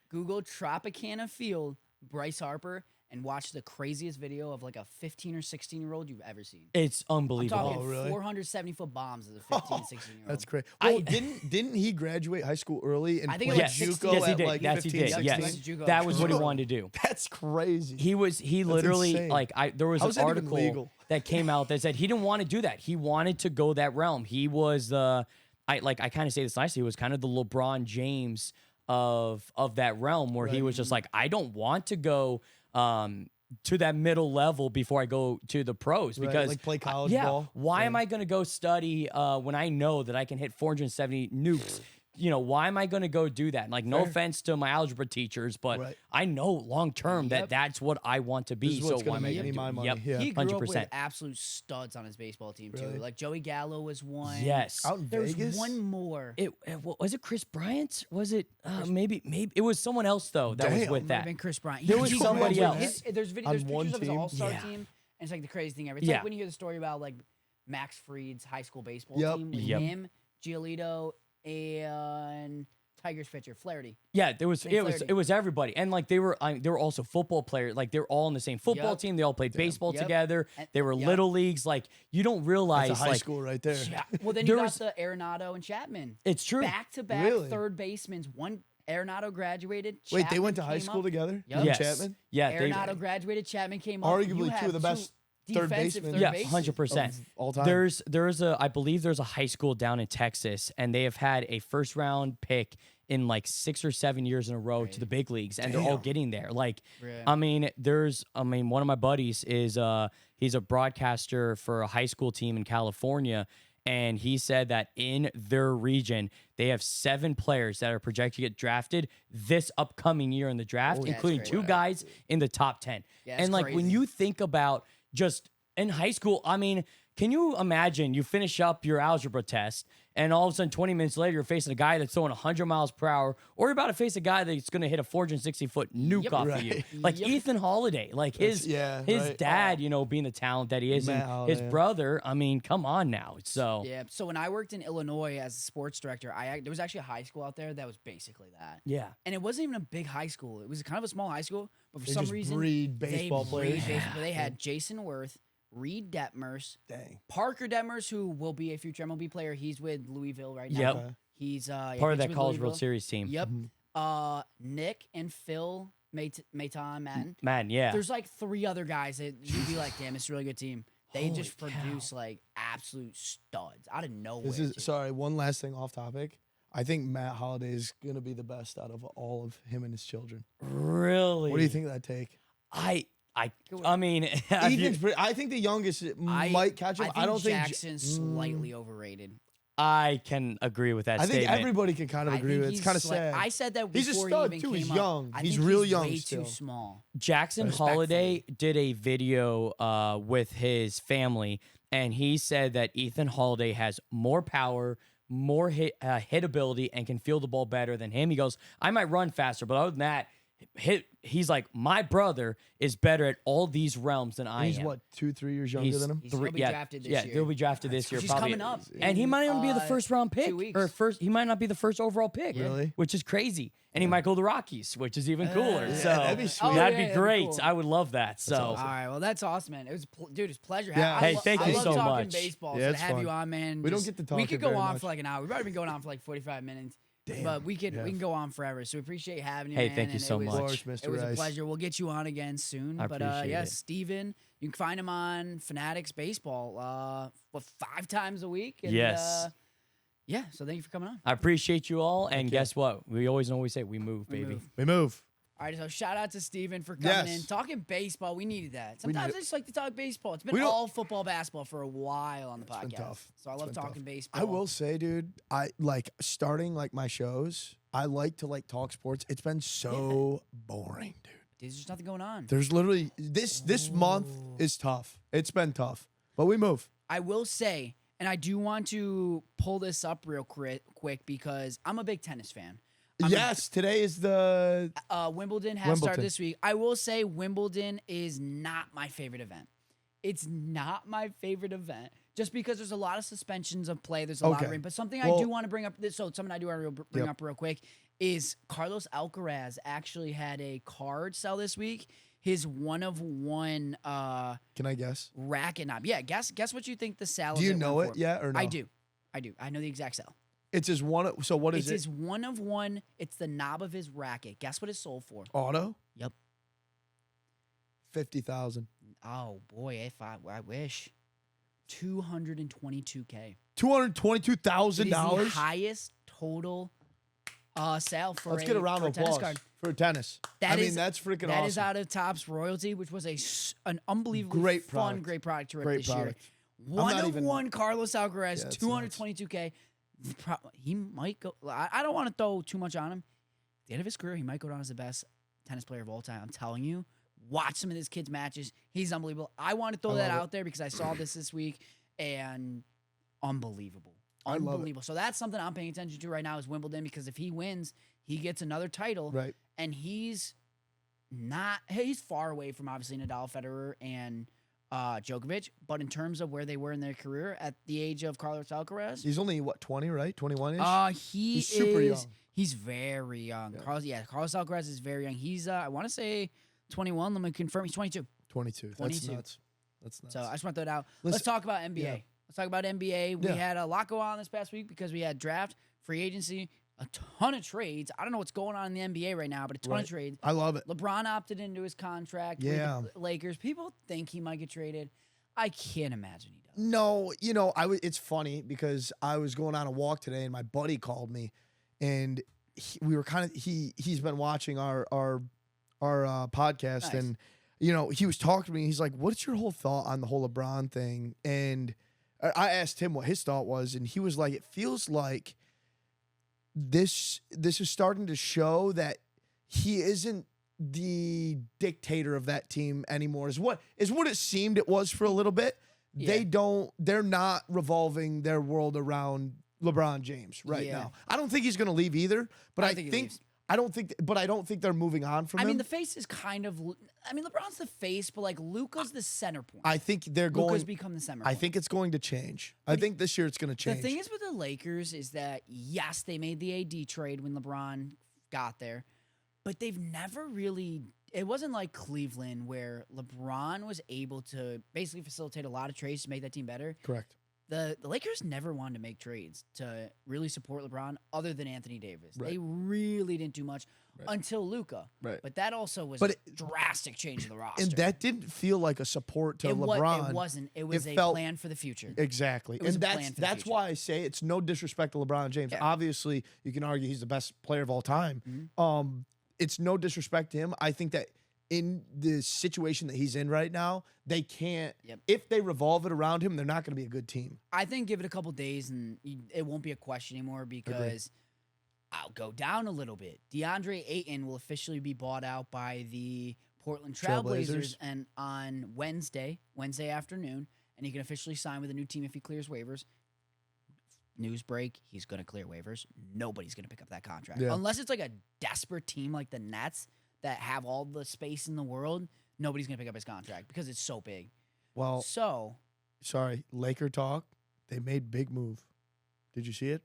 Google Tropicana Field, Bryce Harper, and watch the craziest video of like a 15 or 16-year-old you've ever seen. It's I'm unbelievable. talking really? 470-foot bombs as a 15, 16-year-old. That's great. Well, didn't he graduate high school early and I think play it was JUCO Yes, he at did. like Yes, 15, he did. 16? Yes, JUCO. that was what he wanted to do. That's crazy. He literally insane. there was How an is that even article legal? that came out that said he didn't want to do that. He wanted to go that realm. He was I kind of say this nicely, he was kind of the LeBron James of that realm, where he was just like, I don't want to go to that middle level before I go to the pros, because like play college yeah, ball. why am I going to go study when I know that I can hit 470 nukes? Why am I going to go do that? Like, no offense to my algebra teachers, but I know long term that that's what I want to be. This is what's so gonna why am I make me gonna my do it? money. Yep. Yeah. He grew up 100%. with absolute studs on his baseball team, too. Really? Like, Joey Gallo was one. Yes. Out in There was Vegas? one more. Was it Chris Bryant? Was it maybe it was someone else though that was Damn. with Might that. have been Chris Bryant. There was He somebody grew up with else. there's On pictures one of his team? all-star Yeah. team, and it's like the craziest thing ever. It's Yeah. like when you hear the story about like Max Fried's high school baseball Yep. team with Yep. him, Giolito, and Tigers pitcher Flaherty. Yeah, it was Flaherty. everybody, and like they were also football players. Like they were all in the same football Yep. team. They all played baseball Yep. together. And- They were yep. little leagues. Like you don't realize That's a high like school right there. Yeah. Well, then There you got was- the Arenado and Chapman. it's true. Back-to-back Really? third basemen. One Arenado graduated. Wait, they Chapman went to high came school up. together? Yep. You Yes. and Chapman? Yeah, Arenado graduated. Chapman came up. Arguably You two have of the best third defensive basemen. third Yeah, bases. 100%. Of all time. I believe there's a high school down in Texas, and they have had a first round pick in like 6 or 7 years in a row to the big leagues, and they're all getting there. Like, Right. one of my buddies is he's a broadcaster for a high school team in California, and he said that in their region they have 7 players that are projected to get drafted this upcoming year in the draft, that's including crazy. 2 guys in the top 10. Yeah, that's And like when crazy. you think about just in high school, I mean, can you imagine you finish up your algebra test and all of a sudden 20 minutes later you're facing a guy that's throwing 100 miles per hour, or you're about to face a guy that's going to hit a 460-foot nuke Yep. off of Right. you? Like Yep. Ethan Holiday, like his right. dad, being the talent that he is, Matt and Holiday, his yeah. brother, I mean, come on now. So Yeah. So when I worked in Illinois as a sports director, there was actually a high school out there that was basically that. yeah. And it wasn't even a big high school. It was kind of a small high school, but for They some just reason breed baseball players. They had Jason Worth, Reed Detmers, Dang. Parker Detmers, who will be a future MLB player. He's with Louisville right now. Yep. Okay. He's Part of that with College World Louisville. Series team. Yep. Mm-hmm. Nick and Phil Maton Madden. Man, yeah. There's like 3 other guys that you'd be like, damn, it's a really good team. They Holy just produce like absolute studs out of nowhere. This is too. sorry, one last thing off topic. I think Matt Holiday is gonna be the best out of all of him and his children. Really? What do you think of that take? I mean, have you- I think the youngest might catch him. I don't think Jackson's slightly overrated. I can agree with that I think statement. everybody can kind of I agree with think it. It's kind of he's sad. I said that He's a before stud, he even too. came He's up. young. I He's think real he's young way still. too small. Jackson Respectfully. Holiday did a video with his family, and he said that Ethan Holiday has more power, more hit ability, and can feel the ball better than him. He goes, I might run faster, but other than that, he's like, my brother is better at all these realms than I He's am. what, 2-3 years younger than him? He'll be drafted this year. He'll be drafted this year. She's probably. coming up. And he might not even be the first round pick. 2 weeks. He might not be the first overall pick. Really? Which is crazy. And he might go to the Rockies, which is even cooler. Yeah, So that'd be sweet. that'd yeah, be that'd be great. cool. I would love that. So All right, well, that's awesome, man. It was, dude, it's a pleasure. Yeah. Hey, thank you I love so talking much. baseball, Yeah, so to it's have fun. you on, man. We don't get to talk We could it go very on much. for like an hour. We've already been going on for like 45 minutes. Damn. But we Yeah. can go on forever. So we appreciate having you, Hey, man. thank you and so it was, much. Of course, Mr. It was a Rice. pleasure. We'll get you on again soon. I But appreciate yes, it. Steven, you can find him on Fanatics Baseball 5 times a week. And, Yes. Yeah, so thank you for coming on. I appreciate you all. And you. guess what? We always say we move, We baby. move. We move. All right, so shout out to Steven for coming Yes. in. Talking baseball, we needed that. We Sometimes need I it. just like to talk baseball. It's been We don't- all football, basketball for a while on the podcast. been tough. So I It's love been talking tough. baseball. I will say, dude, I like starting like my shows. I like to like talk sports. It's been so boring, dude. There's just nothing going on. There's literally this month is tough. It's been tough, but we move. I will say, and I do want to pull this up real quick because I'm a big tennis fan. Yes, today is the Wimbledon has started Wimbledon. this week. I will say Wimbledon is not my favorite event. It's not my favorite event just because there's a lot of suspensions of play. There's a lot of Okay. rain. But something I Well- do want to bring up, something I do want to bring Yep. up real quick is Carlos Alcaraz actually had a card sell this week. His 1-of-1 Can I guess? racket knob. Yeah, guess what you think the sell. Do of you it know went it for. yet or no? I do. I know the exact sell. It's his one. So what is It's it? his 1-of-1. It's the knob of his racket. Guess what it sold for? Auto. Yep. 50,000. Oh boy, if I wish. $222K. It is the $222,000. highest total sale for Let's get a round for of tennis applause card. for tennis. That I mean, is- that's freaking That awesome. is out of Topps Royalty, which was an unbelievably Great fun, product. great product to rip Great this product. year. not 1-of-1 even- Carlos Alcaraz, Yeah, it's 222K. He might go. I don't want to throw too much on him. At the end of his career, he might go down as the best tennis player of all time. I'm telling you. Watch some of this kid's matches. He's unbelievable. I want to throw that love it. out there because I saw this week and unbelievable. I love it. Unbelievable. So that's something I'm paying attention to right now is Wimbledon because if he wins, he gets another title. Right. And he's far away from obviously Nadal, Federer, and Djokovic. But in terms of where they were in their career at the age of Carlos Alcaraz, He's only, what, 20, right? 21-ish? he's super young. He's very young. Yeah. Carlos Alcaraz is very young. He's I want to say 21. Let me confirm. He's 22. 22. That's 22. nuts. That's nuts. So I just want to throw it out. Let's Listen- talk about NBA. yeah. Let's talk about NBA. We Yeah. had a lot go on this past week because we had draft, free agency, a ton of trades. I don't know what's going on in the NBA right now, but a ton Right. of trades. I love it. LeBron opted into his contract Yeah. with the Lakers. People think he might get traded. I can't imagine he does. No, it's funny because I was going on a walk today and my buddy called me and we were he's been watching our podcast Nice. and he was talking to me. He's like, "What's your whole thought on the whole LeBron thing?" And I asked him what his thought was, and he was like, "It feels like this is starting to show that he isn't the dictator of that team anymore." Is what it seemed it was for a little bit. Yeah. They're not revolving their world around LeBron James right Yeah. now. I don't think he's going to leave either, but I think he think leaves. I don't think they're moving on from I him. mean, the face is kind of. I mean, LeBron's the face, but like Luka's the center point. I think they're Luka's going. become the center. I point. think it's going to change. I think this year it's going to The change. thing is with the Lakers is that yes, they made the AD trade when LeBron got there, but they've never really. It wasn't like Cleveland where LeBron was able to basically facilitate a lot of trades to make that team better. Correct. The Lakers never wanted to make trades to really support LeBron other than Anthony Davis. Right. They really didn't do much until Luka. Right. But that also was But a drastic change in the roster. And that didn't feel like a support to LeBron. It wasn't. It was a felt- plan for the future. Exactly. It was And a plan for the that's future. why I say it's no disrespect to LeBron James. Yeah. Obviously, you can argue he's the best player of all time. Mm-hmm. It's no disrespect to him. I think that in the situation that he's in right now, they can't. Yep. If they revolve it around him, they're not going to be a good team. I think give it a couple days and it won't be a question anymore because I'll go down a little bit. DeAndre Ayton will officially be bought out by the Portland Trailblazers Trailblazers. and on Wednesday afternoon, and he can officially sign with a new team if he clears waivers. News break, he's going to clear waivers. Nobody's going to pick up that contract. Yeah. Unless it's like a desperate team like the Nets that have all the space in the world, nobody's gonna pick up his contract because it's so big. Well, So sorry, Laker talk. They made big move. Did you see it?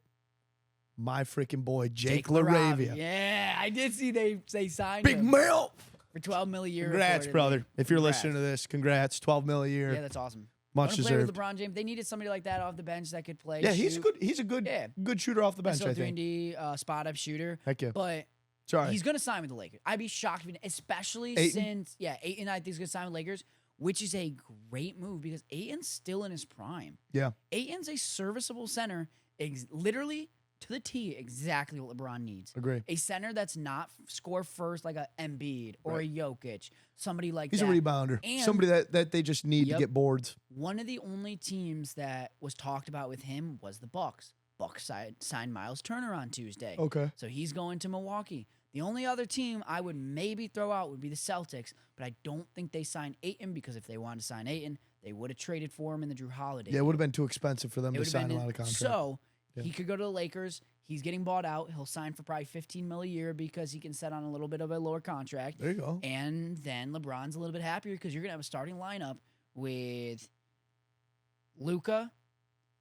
My freaking boy, Jake LaRavia. Yeah, I did see they signed Big him Mel. for $12 million a year. Congrats, reportedly. brother. If you're Congrats. listening to this, congrats. $12 million a year. Yeah, that's awesome. Much Wanna play with deserved. LeBron James. They needed somebody like that off the bench that could play. Yeah, he's shoot. good. He's a good, Yeah. good shooter off the bench, Still I think. 3D spot up shooter. Heck yeah. But Sorry. he's gonna sign with the Lakers. I'd be shocked, especially Ayton? since Ayton I think is gonna sign with Lakers, which is a great move because Ayton's still in his prime. Yeah. Ayton's a serviceable center, literally to the T, exactly what LeBron needs. Agree. A center that's not score first like a Embiid or a Jokic, somebody like He's that. a rebounder. And- Somebody that they just need to Yep. get boards. One of the only teams that was talked about with him was the Bucks. Bucks signed Miles Turner on Tuesday. Okay. So he's going to Milwaukee. The only other team I would maybe throw out would be the Celtics, but I don't think they signed Ayton because if they wanted to sign Ayton, they would have traded for him in the Drew Holiday. Yeah, it would have been too expensive for them It to would've sign been him out of contract. So Yeah. he could go to the Lakers. He's getting bought out. He'll sign for probably $15 million a year because he can set on a little bit of a lower contract. There you go. And then LeBron's a little bit happier because you're gonna have a starting lineup with Luka,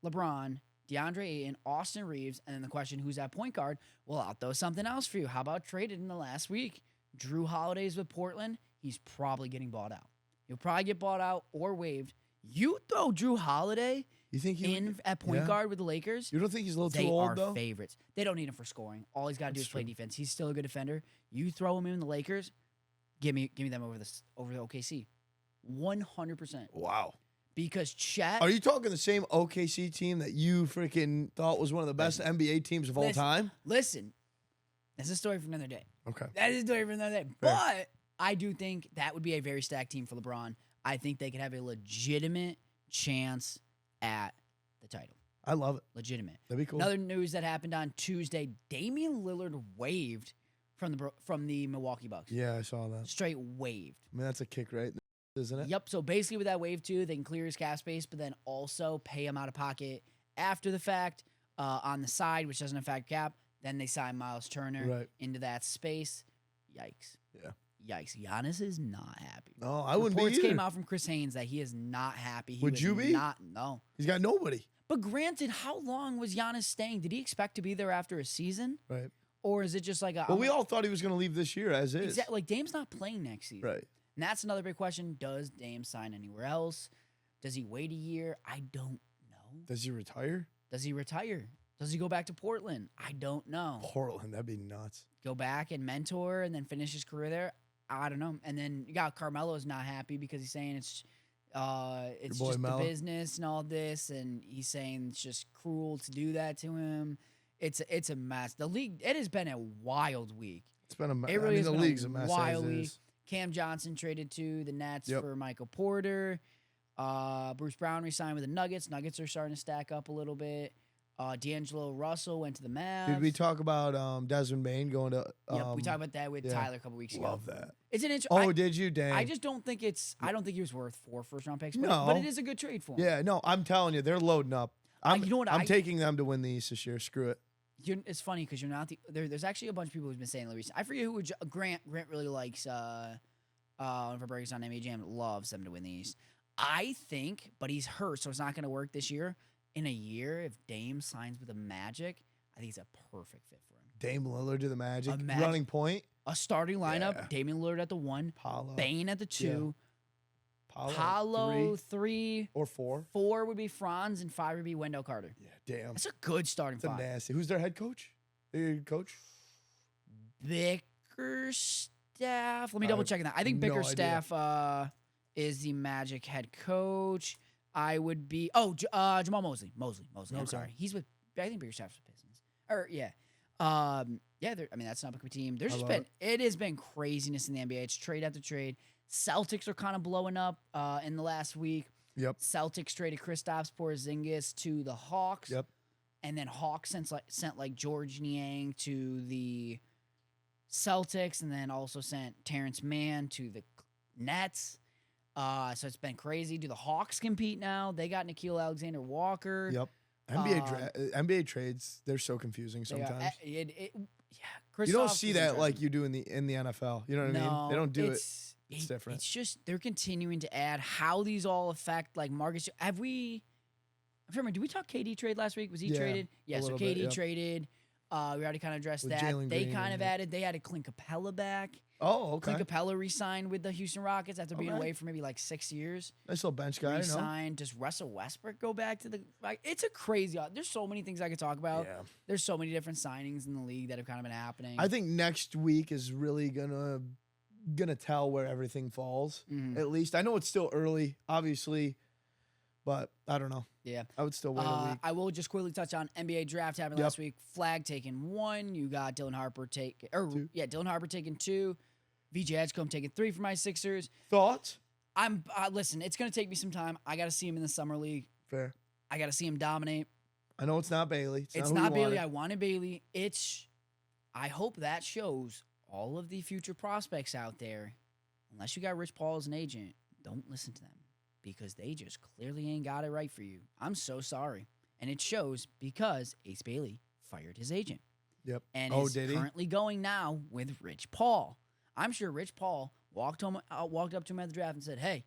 LeBron, DeAndre Ayton, Austin Reeves, and then the question, who's that point guard? Well, I'll throw something else for you. How about traded in the last week? Drew Holiday's with Portland. He's probably getting bought out. He'll probably get bought out or waived. You throw Drew Holiday You think he in would, at point yeah. guard with the Lakers. You don't think he's a little They too old are though? favorites. They don't need him for scoring. All he's got to do That's is play true. defense. He's still a good defender. You throw him in the Lakers, give me them over the OKC, 100%. Wow. Because Chet. Are you talking the same OKC team that you freaking thought was one of the best NBA teams of all Listen. time? Listen, that's a story for another day. Okay. That is a story for another day. Fair. But I do think that would be a very stacked team for LeBron. I think they could have a legitimate chance at the title. I love it. Legitimate. That'd be cool. Another news that happened on Tuesday: Damian Lillard waived from the Milwaukee Bucks. Yeah, I saw that. Straight waived. I mean, that's a kick, right? Isn't it? Yep. So basically, with that wave too, they can clear his cap space, but then also pay him out of pocket after the fact on the side, which doesn't affect cap. Then they sign Miles Turner Right. into that space. Yikes. Yeah. Yikes. Giannis is not happy. No, I wouldn't Reports be either. came out from Chris Haynes that he is not happy. He Would you be? Not. No. He's got nobody. But granted, how long was Giannis staying? Did he expect to be there after a season, Right. or is it just like a? Well, we all thought he was going to leave this year as is. exactly like Dame's not playing next season. Right. And that's another big question. Does Dame sign anywhere else? Does he wait a year? I don't know. Does he retire? Does he retire? Does he go back to Portland? I don't know. Portland, that'd be nuts. Go back and mentor and then finish his career there? I don't know. And then you got Carmelo's not happy because he's saying it's boy just Melo. the business and all this, and he's saying it's just cruel to do that to him. It's a mess. The league, it has been a wild week. It's been a mess. It really I mean, has the been league's a a mess wild as week. is. Cam Johnson traded to the Nets Yep. for Michael Porter. Bruce Brown re-signed with the Nuggets. Nuggets are starting to stack up a little bit. D'Angelo Russell went to the Mavs. Did we talk about Desmond Bain going to? Yep, we talked about that with yeah. Tyler a couple weeks ago. Love that. It's an interesting. Oh, did you? Dang. I just don't think it's. I don't think he was worth 4 first-round picks. But, No. but it is a good trade for him. Yeah, no, I'm telling you, they're loading up. You know what, I'm taking them to win the East this year. Screw it. It's funny because you're not the. There's actually a bunch of people who've been saying the recent. I forget who. Grant really likes. For Breakers on NBA Jam, loves them to win the East. I think, but he's hurt, so it's not going to work this year. In a year, if Dame signs with the Magic, I think he's a perfect fit for him. Dame Lillard to the Magic. Imagine- Running point. A starting lineup: Yeah. Damian Lillard at the 1, Paolo. Bane at the 2, Paolo. Paolo 3 3, or 4. 4 would be Franz, and 5 would be Wendell Carter. Yeah, damn. That's a good starting That's a 5. nasty. Who's their head coach? Their coach? Bickerstaff. Let me I double have check that. I think no Bickerstaff is the Magic head coach. I would be Jamal Mosley. Mosley. I'm Okay. sorry. He's with. I think Bickerstaff's with Pistons. Or yeah, I mean that's not a good team. There's I just love it has been craziness in the NBA. It's trade after trade. Celtics are kind of blowing up in the last week. Yep. Celtics traded Kristaps Porzingis to the Hawks. Yep. And then Hawks sent George Niang to the Celtics, and then also sent Terrence Mann to the Nets. So it's been crazy. Do the Hawks compete now? They got Nickeil Alexander-Walker. Yep. NBA trades, they're so confusing They got- sometimes. You don't see that like you do in the NFL. You know what I mean? They don't do it. It's different. It's just they're continuing to add how these all affect like markets. Have we? I'm trying to remember, did we talk KD trade last week? Was he traded? Yeah, so KD traded. We already kind of addressed With that. Jalen They Green kind of and- added. They added Clint Capella back. Oh, okay. Clint Capella re-signed with the Houston Rockets after being Okay. away for maybe like 6 years. Nice little bench guy. Re-signed. Does Russell Westbrook go back to the? Like, it's a crazy. There's so many things I could talk about. Yeah. There's so many different signings in the league that have kind of been happening. I think next week is really gonna tell where everything falls. Mhm. At least I know it's still early, obviously, but I don't know. Yeah. I would still wait a week. I will just quickly touch on NBA draft happened last week. Flag taking 1. You got Dylan Harper Dylan Harper taking 2. VJ Edgecombe taking 3 for my Sixers. Thoughts? Listen, it's gonna take me some time. I got to see him in the summer league. Fair. I got to see him dominate. I know it's not Bailey. It's who not you Bailey. wanted. I wanted Bailey. I hope that shows all of the future prospects out there. Unless you got Rich Paul as an agent, don't listen to them because they just clearly ain't got it right for you. I'm so sorry. And it shows because Ace Bailey fired his agent. Yep. And Oh, is did he? currently going now with Rich Paul. I'm sure Rich Paul walked up to him at the draft and said, "Hey,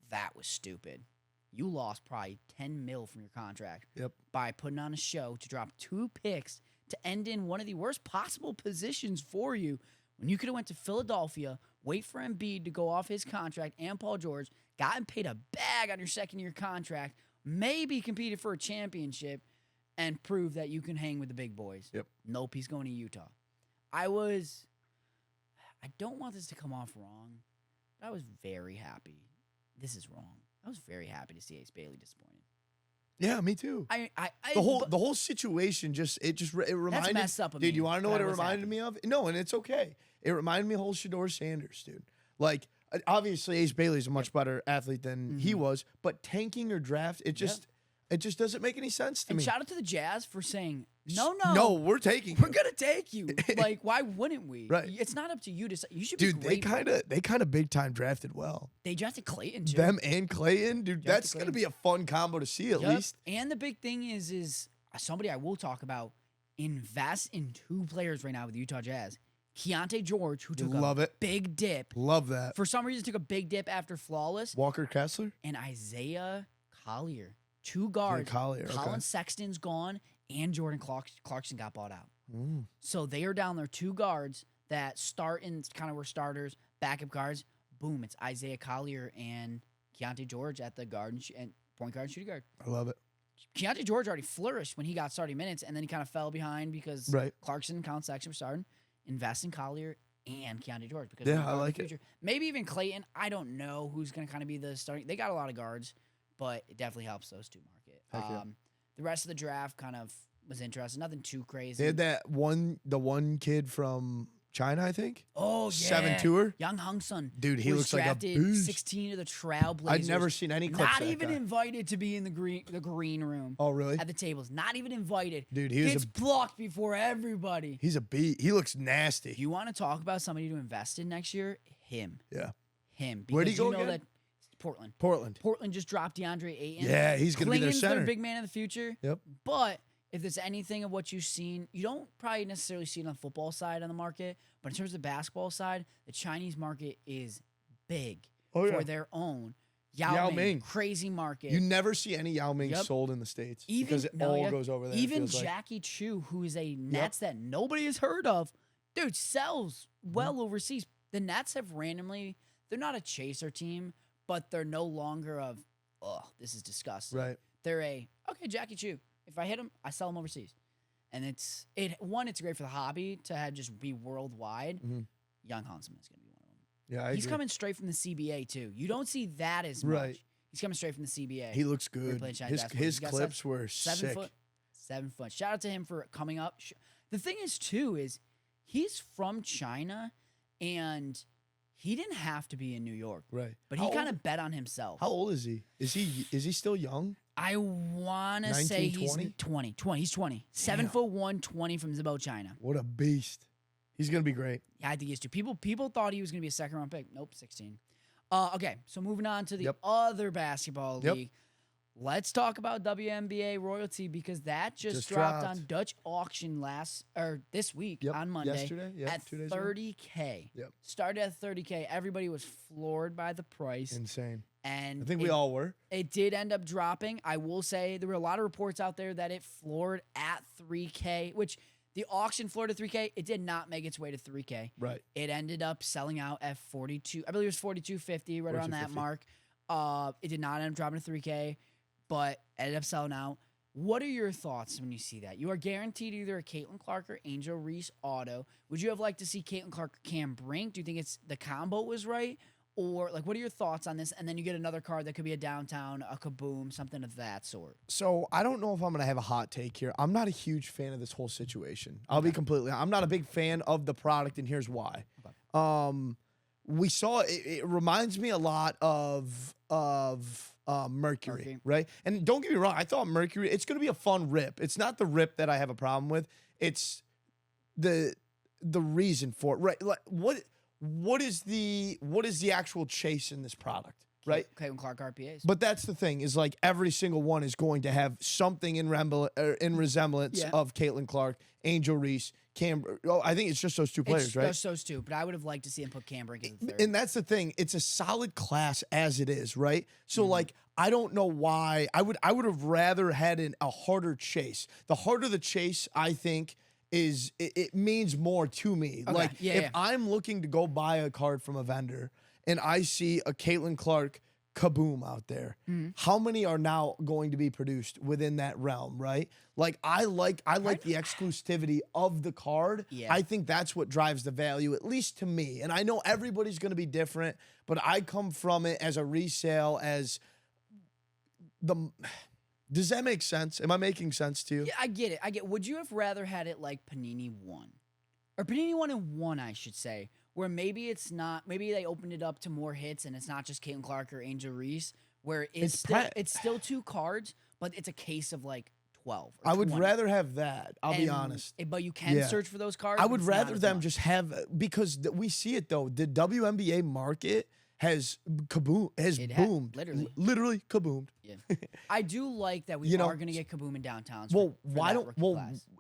that was stupid. You lost probably $10 million from your contract Yep. by putting on a show to drop 2 picks to end in one of the worst possible positions for you when you could have went to Philadelphia, wait for Embiid to go off his contract and Paul George, gotten paid a bag on your second-year contract, maybe competed for a championship, and prove that you can hang with the big boys." Yep. Nope, he's going to Utah. I don't want this to come off wrong, but I was very happy. This is wrong. I was very happy to see Ace Bailey disappointed. Yeah, me too. The whole situation it reminded messed up of dude. me, You want to know but what I it was reminded happy. me of? No, and it's okay. It reminded me of whole Shador Sanders, dude. Like obviously Ace Bailey's a much better athlete than he was, but tanking your draft, it just doesn't make any sense to And me. shout out to the Jazz for saying, No, no, we're taking we're you. gonna take you. Like, why wouldn't we? Right. It's not up to you to. You should Dude, be they great. kind of big time drafted well. They drafted Clayton too. Them and Clayton, dude, that's Clayton. gonna be a fun combo to see at Yep. least. And the big thing is somebody I will talk about. Invest in 2 players right now with the Utah Jazz. Keontae George, who took Love a it. big dip. Love that. For some reason, took a big dip after Flawless. Walker Kessler. And Isaiah Collier. 2 guards. Collier, okay. Colin Sexton's gone, and Jordan Clarkson got bought out. Mm. So they are down there 2 guards that start in kind of were starters, backup guards. Boom, it's Isaiah Collier and Keontae George at the guard and point guard and shooting guard. I love it. Keontae George already flourished when he got starting minutes, and then he kind of fell behind because Right. Clarkson and Colin Sexton were starting. Invest in Collier and Keontae George because Yeah, they're I guard in the like it. future. Maybe even Clayton. I don't know who's going to kind of be the starting. They got a lot of guards, but it definitely helps those 2 market. Heck yeah. The rest of the draft kind of was interesting. Nothing too crazy. They had the one kid from China, I think. Oh, yeah. 7 tour. Young Hung Sun. Dude, he who was looks like a drafted beast. 16 of the Trailblazers. I'd never seen any clips Not of that even guy. invited to be in the green room. Oh, really? At the tables. Not even invited. Dude, he was gets blocked before everybody. He's a beat. He looks nasty. You want to talk about somebody to invest in next year? Him. Yeah. Him. Where'd he Because go you know again? that Portland. Portland. Just dropped DeAndre Ayton. Yeah, he's gonna be their Klingen's center. big man in the future. Yep. But if there's anything of what you've seen, you don't probably necessarily see it on the football side on the market, but in terms of the basketball side, the Chinese market is big for their own. Yao Ming, crazy market. You never see any Yao Ming Yep. sold in the States Even because it all goes over there. it Even feels like. Jackie Chu, who is a Nets that nobody has heard of, dude, sells well overseas. The Nets have randomly, they're not a chaser team, but they're no longer of, this is disgusting. Right. They're okay, Jackie Chu. If I hit him, I sell him overseas. And it's great for the hobby to have just be worldwide. Mhm. Young Huntsman is going to be one of them. Yeah, He's agree. coming straight from the CBA too. You don't see that as Right. much. He's coming straight from the CBA. He looks We're good. playing Chinese His basketball. his He's got clips were 7 sick. foot. 7 foot. Shout out to him for coming up. The thing is too is he's from China and he didn't have to be in New York. Right. But he kind of bet on himself. How old is he? Is he still young? I want to 19, say he's 20? 20. He's 20. 7'1", 20 from Zibo, China. What a beast. He's gonna be great. Yeah, I think he is too. People thought he was going to be a 2nd round pick. Nope, 16. Okay, so moving on to the other basketball Yep. league. Let's talk about WNBA royalty because that just dropped on Dutch auction this week on Monday. Yesterday, at 2 days ago. $30K. Yep. Started at $30K. Everybody was floored by the price. Insane. And I think we all were. It did end up dropping. I will say there were a lot of reports out there that it floored at $3K, which the auction floored at $3K. It did not make its way to $3K. Right. It ended up selling out at 42. I believe it was $42.50, right around that mark. It did not end up dropping to $3K, but ended up selling out. What are your thoughts when you see that? You are guaranteed either a Caitlin Clark or Angel Reese auto. Would you have liked to see Caitlin Clark or Cam Brink? Do you think it's the combo was right? Or, like, what are your thoughts on this? And then you get another card that could be a downtown, a kaboom, something of that sort. So I don't know if I'm going to have a hot take here. I'm not a huge fan of this whole situation. I'll be completely. I'm not a big fan of the product, and here's why. Okay. We saw it reminds me a lot of Mercury, right? And don't get me wrong, I thought Mercury. It's going to be a fun rip. It's not the rip that I have a problem with. It's the reason for it, right? Like what is the actual chase in this product, right? Caitlin Clark RPAs. But that's the thing is like every single one is going to have something in resemblance of Caitlin Clark, Angel Reese, Cam. Oh, I think it's just those two players, right? Just those two. But I would have liked to see him put Cam Brink in the third. And that's the thing. It's a solid class as it is, right? So like I don't know why I would have rather had a harder chase. The harder the chase, I think. It means more to me. Okay. Like if I'm looking to go buy a card from a vendor and I see a Caitlin Clark kaboom out there, how many are now going to be produced within that realm, right? Like I like the exclusivity of the card. Yeah. I think that's what drives the value, at least to me. And I know everybody's going to be different, but I come from it as a resale as the. Does that make sense? Am I making sense to you? Yeah, I get it. Would you have rather had it like Panini 1? Or Panini 1 and 1, I should say, where maybe it's not, maybe they opened it up to more hits and it's not just Caitlin Clark or Angel Reese, where it's still 2 cards, but it's a case of like 12 or I would 20. rather have that. I'll be honest. But you can search for those cards. I would rather them just have, because we see it though. The WNBA market has boomed. Literally kaboomed. Yeah. I do like that we are going to get kaboom in downtowns. Well,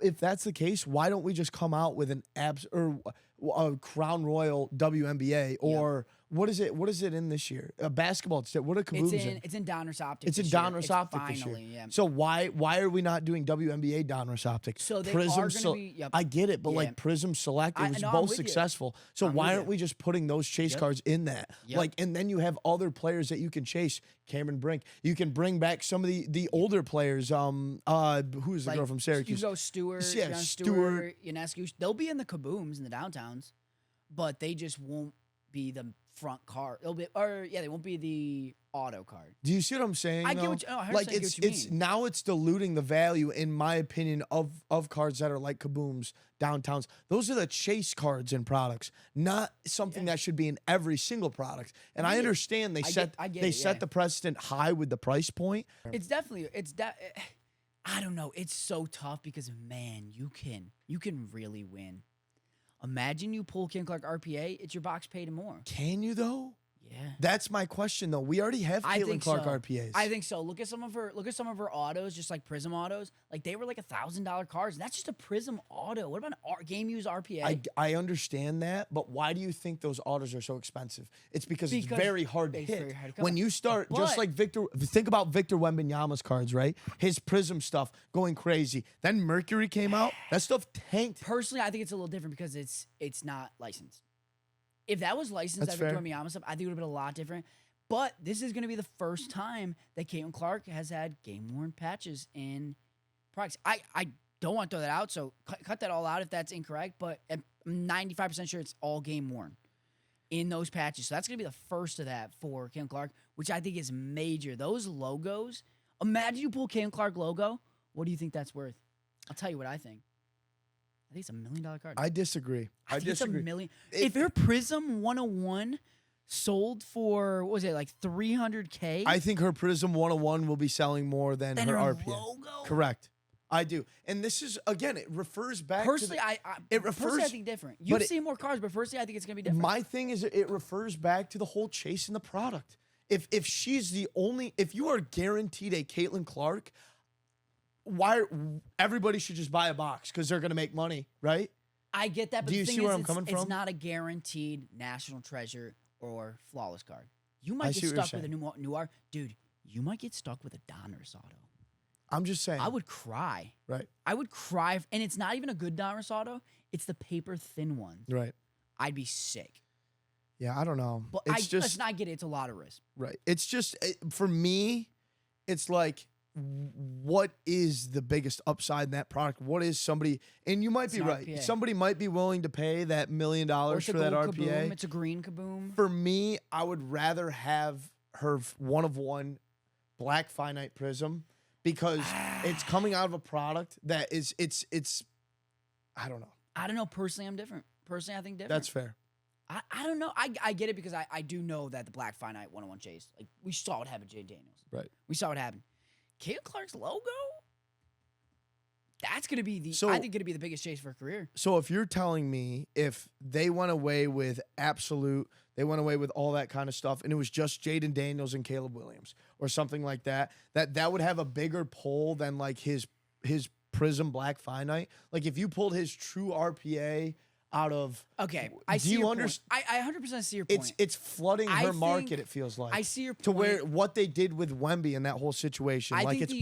if that's the case, why don't we just come out with an a Crown Royal WNBA or what is it? What is it in this year? Basketball. What are kaboom's in? It's in Donruss Optic. It's in Donruss Optic this year. Yeah. So why are we not doing WNBA Donruss Optic? So they Prism are going to be. Yep. I get it, but like Prism Select, it was both successful. So why aren't we just putting those chase cards in that? Yep. Like, and then you have other players that you can chase. Cameron Brink. You can bring back some of the older players. Who's the girl from Syracuse? Hugo Stewart. Yeah, Stewart. Ionescu. They'll be in the kabooms in the downtowns, but they just won't be the front card. They won't be the auto card. Do you see what I'm saying? I get what you, like it's now it's diluting the value, in my opinion, of cards that are like kabooms, downtowns. Those are the chase cards in products, not something that should be in every single product. And I understand they set the precedent high with the price point. It's definitely I don't know. It's so tough because man, you can really win. Imagine you pull Caitlin Clark RPA, it's your box paid and more. Can you though? Yeah. That's my question though. We already have Caitlin Clark RPAs. I think so. Look at some of her autos, just like Prism autos. Like they were like $1,000 cards. And that's just a Prism auto. What about an game use RPA? I understand that, but why do you think those autos are so expensive? It's because it's very hard to hit. Very hard to when you start, just like think about Victor Wembanyama's cards, right? His Prism stuff going crazy. Then Mercury came out. That stuff tanked. Personally, I think it's a little different because it's not licensed. If that was licensed at Victor Wembanyama stuff, I think it would have been a lot different. But this is going to be the first time that Caitlin Clark has had game-worn patches in products. I don't want to throw that out, so cut that all out if that's incorrect, but I'm 95% sure it's all game-worn in those patches. So that's going to be the first of that for Caitlin Clark, which I think is major. Those logos, imagine you pull Caitlin Clark logo. What do you think that's worth? I'll tell you what I think. I think it's $1 million card. I disagree. I think it's $1 million. If her Prism 101 sold for, what was it, like $300K? I think her Prism 101 will be selling more than her RPA. Logo? Correct. I do. And this is, again, it refers back personally, to... Personally, I think different. You've seen more cards, but personally, I think it's going to be different. My thing is it refers back to the whole chasing the product. if she's the only, if you are guaranteed a Caitlin Clark, why everybody should just buy a box because they're going to make money, right? I get that, but Do you the thing see where is, I'm coming it's from? not a guaranteed national treasure or flawless card. You I might see get what you're stuck with a new art. Dude, you might get stuck with a Donruss auto. I'm just saying. I would cry. Right. I would cry. And it's not even a good Donruss auto. It's the paper thin one. Right. I'd be sick. Yeah, I don't know. But It's let's not get it. It's a lot of risk. right. It's just for me, it's like, what is the biggest upside in that product? What is somebody, and you might It's be an right. RPA. Somebody might be willing to pay that $1 million Or it's for a that gold RPA. kaboom. It's a green kaboom. For me, I would rather have her one of one black finite prism because it's coming out of a product that is it's I don't know. I don't know. Personally, I'm different. Personally, I think different. That's fair. I don't know. I get it because I do know that the black finite 101 chase, like we saw what happened to Jay Daniels. Right. We saw what happened. Caitlin Clark's logo? That's gonna be So- I think gonna be the biggest chase for her career. So if you're telling me if they went away with absolute, they went away with all that kind of stuff, and it was just Jaden Daniels and Caleb Williams or something like that, that would have a bigger pull than like his Prism Black Finite. Like if you pulled his true RPA out of, Okay, I do see you your understand? point. I 100% see your point. It's flooding I her market. think- It feels like I see your point. to where what they did with Wemby in that whole situation, I like think it's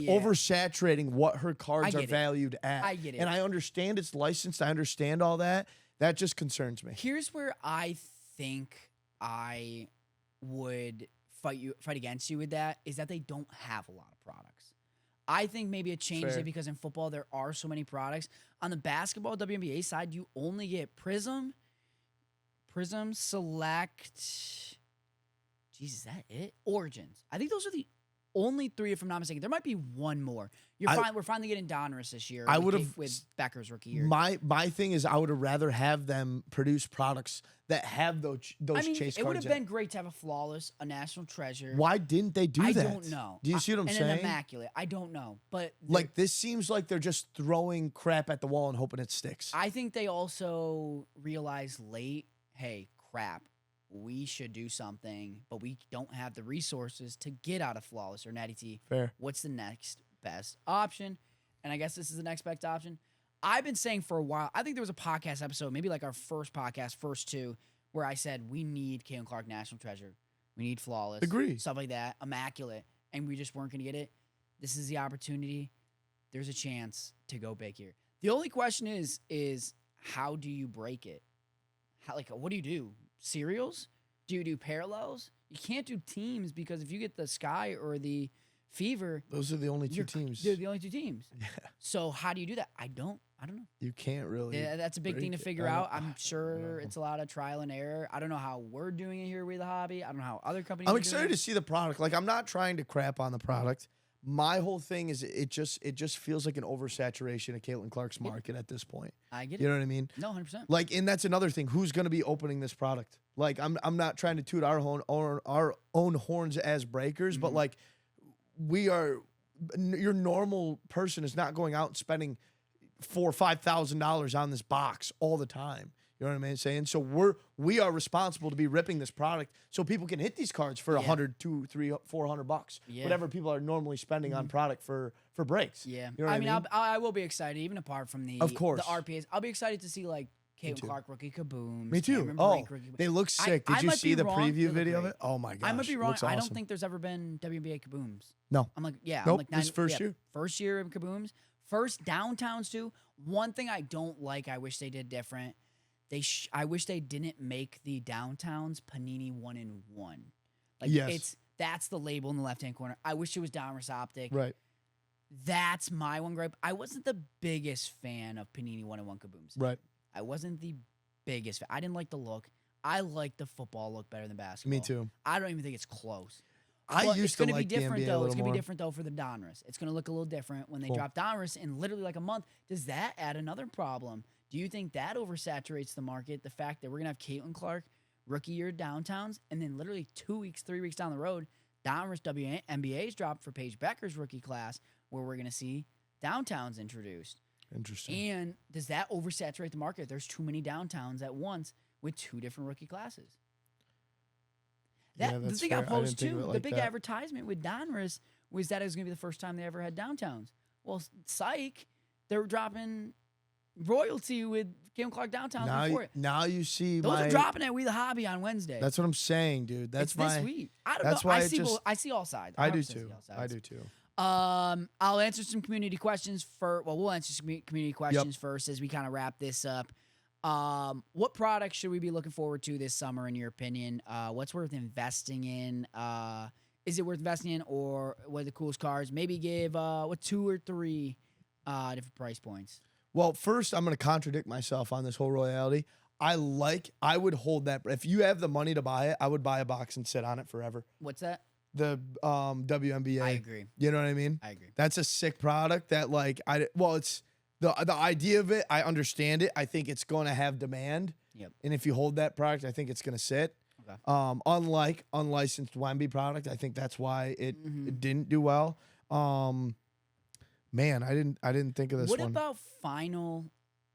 yeah. oversaturating what her cards I are get it. valued at. I get it. And I understand it's licensed. I understand all that. That just concerns me. Here's where I think I would fight against you with that is that they don't have a lot of products. I think maybe it changed Fair. it because in football there are so many products. On the basketball WNBA side, you only get Prism, Select. Jeez, is that it? Origins. I think those are the only three, if I'm not mistaken. There might be one more. We're finally getting Donruss this year. I with would've- with Becker's rookie year. My thing is I would have rather have them produce products that have those I mean, chase it would cards have in been great to have a flawless, a national treasure. Why didn't they do I that? don't know. Do you see what I'm and saying? an immaculate. I don't know, but Like this seems like they're just throwing crap at the wall and hoping it sticks. I think they also realized late, hey, crap, we should do something, but we don't have the resources to get out of flawless or natty T. Fair. What's the next best option? And I guess this is the next best option. I've been saying for a while, I think there was a podcast episode, maybe like our first podcast, first two, where I said we need Caitlin Clark National Treasure. We need flawless. Agree. Stuff like that. Immaculate. And we just weren't going to get it. This is the opportunity. There's a chance to go big here. The only question is how do you break it? What do you do? Serials? Do you do parallels? You can't do teams because if you get the Sky or the Fever, Those are the only 2 you're- teams. they're the only two teams. Yeah. So how do you do that? I don't know. You can't really. Yeah, that's a big thing to break it. figure I don't- out. I'm sure know. it's a lot of trial and error. I don't know how we're doing it here with the hobby. I don't know how other companies. I'm are excited doing to see the product. Like I'm not trying to crap on the product. My whole thing is it just feels like an oversaturation of Caitlin Clark's market at this point. I get You it. know what I mean? No, 100%. Like, and that's another thing. Who's going to be opening this product? Like, I'm not trying to toot our own horns as breakers, but like, your normal person is not going out and spending $4,000 or $5,000 on this box all the time. You know what I'm saying? So we are responsible to be ripping this product so people can hit these cards for Yeah. 100, 200, 300, $400, Yeah. whatever people are normally spending on product for breaks. Yeah. You know what I mean? I will be excited, even apart from the Of course. the RPAs. I'll be excited to see like Caitlin too. Clark rookie kabooms. Me too. Cameron Oh, Brink rookie they look sick. I Did you might see be the wrong. They preview look video of great. it? Oh my gosh. I might be it wrong. looks I don't awesome. think there's ever been WNBA kabooms. No. I'm like, yeah. Nope, I'm like this is first year. First year of kabooms. First downtowns too. One thing I don't like, I wish they did different. I wish they didn't make the downtowns Panini 1-in-1. Like Yes. that's the label in the left hand corner. I wish it was Donruss Optic. Right. That's my one gripe. I wasn't the biggest fan of Panini 1-in-1 kabooms. Right. I wasn't the biggest fan. I didn't like the look. I like the football look better than basketball. Me too. I don't even think it's close. I But used it's to gonna like be the different NBA though. a It's little gonna more. be different though for the Donruss. It's gonna look a little different when they Cool. drop Donruss in literally like a month. Does that add another problem? Do you think that oversaturates the market? The fact that we're gonna have Caitlin Clark rookie year downtowns, and then literally 2 weeks, 3 weeks down the road, Donruss WNBA's dropped for Paige Becker's rookie class, where we're gonna see downtowns introduced. Interesting. And does that oversaturate the market? There's too many downtowns at once with 2 different rookie classes. Yeah, The that's thing fair. I I didn't posed think of too, it the like big that. advertisement with Donruss was that it was going to be the first time they ever had downtowns. Well, psych, they were dropping royalty with Kim Clark downtowns before it. Now you see Those are dropping at We the Hobby on Wednesday. That's what I'm saying, dude. That's it's this week. I don't that's know. why I it see. just- I see all sides. I do 100% see too. all I sides. do too. I'll answer some community questions for. Well, we'll answer some community questions first as we kind of wrap this up. What products should we be looking forward to this summer, in your opinion? What's worth investing in? Is it worth investing in, or what are the coolest cars? Maybe give 2 or 3 different price points. Well, first, I'm going to contradict myself on this whole royalty. I would hold that. If you have the money to buy it, I would buy a box and sit on it forever. What's that? The WNBA. I agree. You know what I mean? I agree. That's a sick product that it's the idea of it, I understand it. I think it's going to have demand. Yep. And if you hold that product, I think it's going to sit. Okay. Unlike unlicensed Wemby product, I think that's why it didn't do well. Man, I didn't think of this What one. about final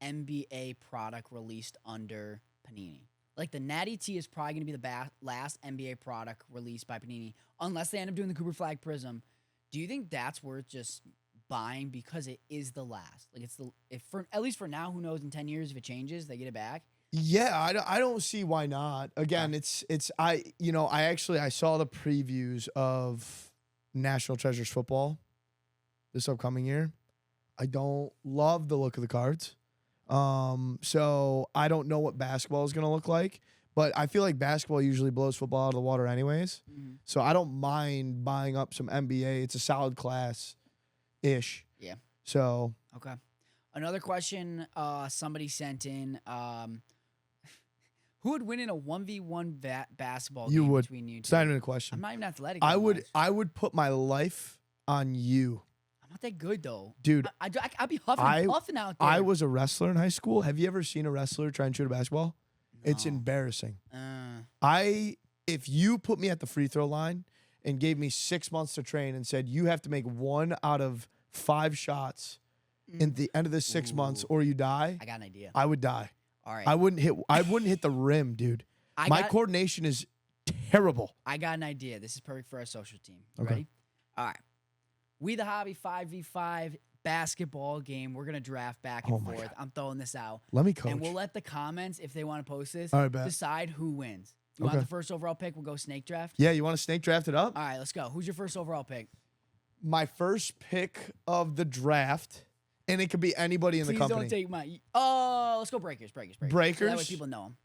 NBA product released under Panini? Like the Natty T is probably going to be the last NBA product released by Panini, unless they end up doing the Cooper Flag Prism. Do you think that's worth just buying because it is the last? Like at least for now, who knows in 10 years if it changes, they get it back. Yeah, I don't see why not. Again, I saw the previews of National Treasures football this upcoming year. I don't love the look of the cards. So I don't know what basketball is going to look like, but I feel like basketball usually blows football out of the water anyways. Mm-hmm. So I don't mind buying up some NBA. It's a solid class-ish. Yeah. So. Okay. Another question somebody sent in. Who would win in a 1v1 basketball You game would. between you two? It's not even a question. I'm not even athletic. I that would. much. I would put my life on you. I'm not that good though, Dude. I'd be huffing and puffing out there. I was a wrestler in high school. Have you ever seen a wrestler try and shoot a basketball? It's No. embarrassing. Uh, If you put me at the free throw line and gave me 6 months to train and said you have to make 1 out of 5 shots in the end of the 6 months or you die, I got an idea. I would die. All right. I wouldn't hit the rim, dude. My coordination is terrible. I got an idea. This is perfect for our social team. Okay. Ready? All right. We the Hobby 5v5 basketball game. We're gonna draft back and Oh my forth. God. I'm throwing this out. Let me coach. And we'll let the comments, if they want to post this, All right, bet. decide who wins. You want Okay. the first overall pick? We'll go snake draft. Yeah, you want to snake draft it up? All right, let's go. Who's your first overall pick? My first pick of the draft, and it could be anybody in Please the company. don't take mine. Oh, let's go Breakers. So that way Breakers? people know them.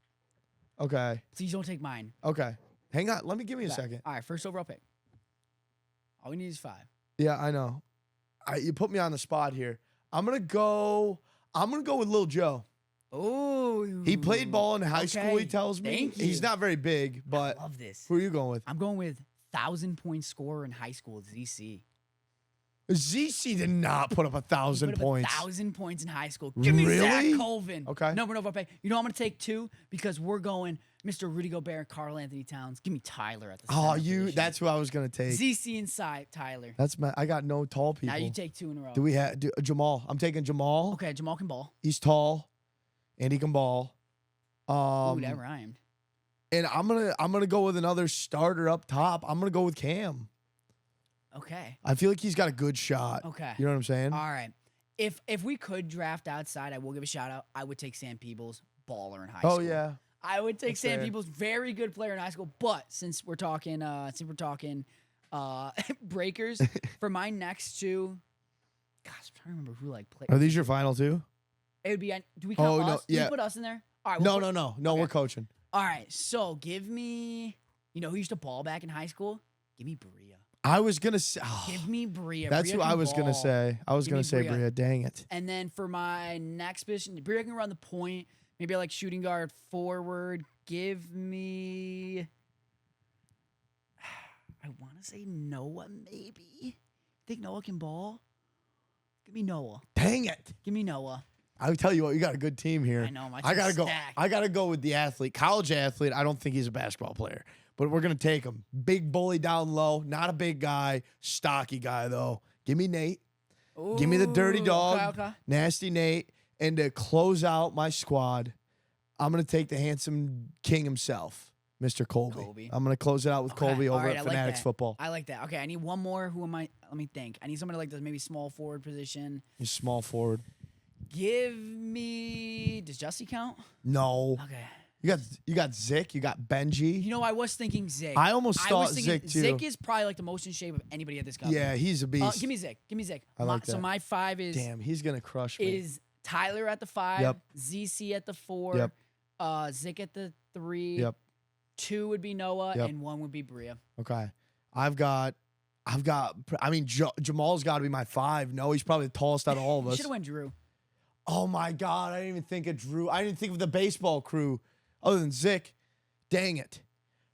Okay. Please don't take mine. Okay. Hang on. Give me a Okay. second. All right, first overall pick. All we need is 5. Yeah, I know. You put me on the spot here. I'm gonna go with Lil Joe. Oh, He played ball in high school. He okay. tells me Thank he's you. not very big, but I love this. who are you going with? I'm going with 1,000-point scorer in high school, ZC. ZC did not put up 1,000 He put up points. 1,000 points in high school. Give me Really? Zach Colvin. Okay. No, overall pick. You know I'm going to take 2 because we're going Mr. Rudy Gobert and Karl Anthony Towns. Give me Tyler at the Oh, center position. that's who I was gonna take. ZC inside Tyler. I got no tall people. Now you take 2 in a row. Do we have Jamal? I'm taking Jamal. Okay, Jamal can ball. He's tall, and he can ball. Ooh, that rhymed. And I'm gonna go with another starter up top. I'm gonna go with Cam. Okay. I feel like he's got a good shot. Okay. You know what I'm saying? All right. If we could draft outside, I will give a shout out. I would take Sam Peebles, baller in high school. Oh yeah. I would take That's Sam fair. Peebles, very good player in high school. But since we're talking breakers, for my next 2, gosh, I'm trying to remember who played. Are these your final 2? It would be. Do we count Oh, us? no, Do yeah. we put us in there? All right. No, we'll no, put- no. okay. We're coaching. All right. So give me. You know who used to ball back in high school? Give me Bria. I was gonna say. Give me Bria. That's Bria who I can was gonna ball. say. I was Give gonna me say Bria. Bria. Dang it. And then for my next position, Bria can run the point. Maybe I like shooting guard, forward. Give me. I want to say Noah, maybe. Think Noah can ball? Give me Noah. Dang it. Give me Noah. I'll tell you what. You got a good team here. I know, my I gotta team's go. stacked. I gotta go with the athlete, college athlete. I don't think he's a basketball player, but we're gonna take him. Big bully down low. Not a big guy. Stocky guy though. Give me Nate. Give me the dirty Ooh, dog. okay. Nasty Nate. And to close out my squad, I'm going to take the handsome king himself, Mr. Colby. Colby. I'm going to close it out with Okay, Colby all over right, at I like Fanatics that. Football. I like that. Okay, I need one more. Who am I? Let me think. I need somebody like this, maybe small forward position. He's small forward. Give me. Does Jussie count? No. Okay. You got Zick. You got Benji. You know, I was thinking Zick. I almost thought was thinking Zick, too. Zick is probably like the most in shape of anybody at this company. Yeah, he's a beast. Give me Zick. Give me Zick. I like So that. my 5 is Damn, he's going to crush me. is Tyler at the 5, Yep. ZC at the 4, Yep. Zick at the 3. Yep. 2 would be Noah, Yep. and 1 would be Bria. Okay. I mean, Jamal's got to be my 5. No, he's probably the tallest out of all of You us. should have went Drew. Oh, my God. I didn't even think of Drew. I didn't think of the baseball crew other than Zick. Dang it.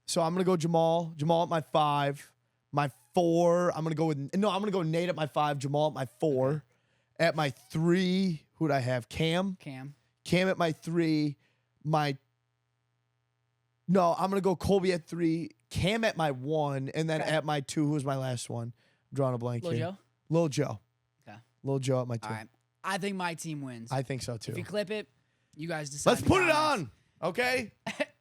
So I'm going to go Jamal. Jamal at my 5. My 4, I'm going to go Nate at my 5. Jamal at my 4. Okay. At my 3, who'd I have? Cam at my 3. I'm going to go Colby at 3. Cam at my 1. And then Okay. at my 2, who was my last one? I'm drawing a blank Lil here. Joe? Lil Joe. Okay. Lil Joe at my 2. All right. I think my team wins. I think so, too. If you clip it, you guys decide. Let's in the put it comments. on, okay?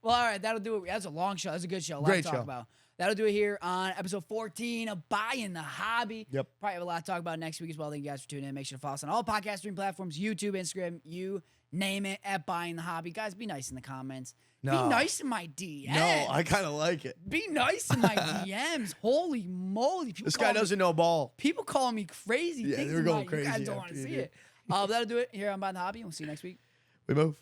Well, all right, that'll do it. That's a long show. That's a good show. A lot Great to talk show. about. That'll do it here on episode 14 of Buying the Hobby. Yep. Probably have a lot to talk about next week as well. Thank you guys for tuning in. Make sure to follow us on all podcast streaming platforms, YouTube, Instagram, you name it, at Buying the Hobby. Guys, be nice in the comments. No. Be nice in my DMs. No, I kind of like it. Be nice in my DMs. Holy moly. People This guy call me- doesn't know ball. People calling me crazy. Yeah, things they were in going my- crazy You guys don't want after to you see did. it. That'll do it here on Buying the Hobby. We'll see you next week. We move.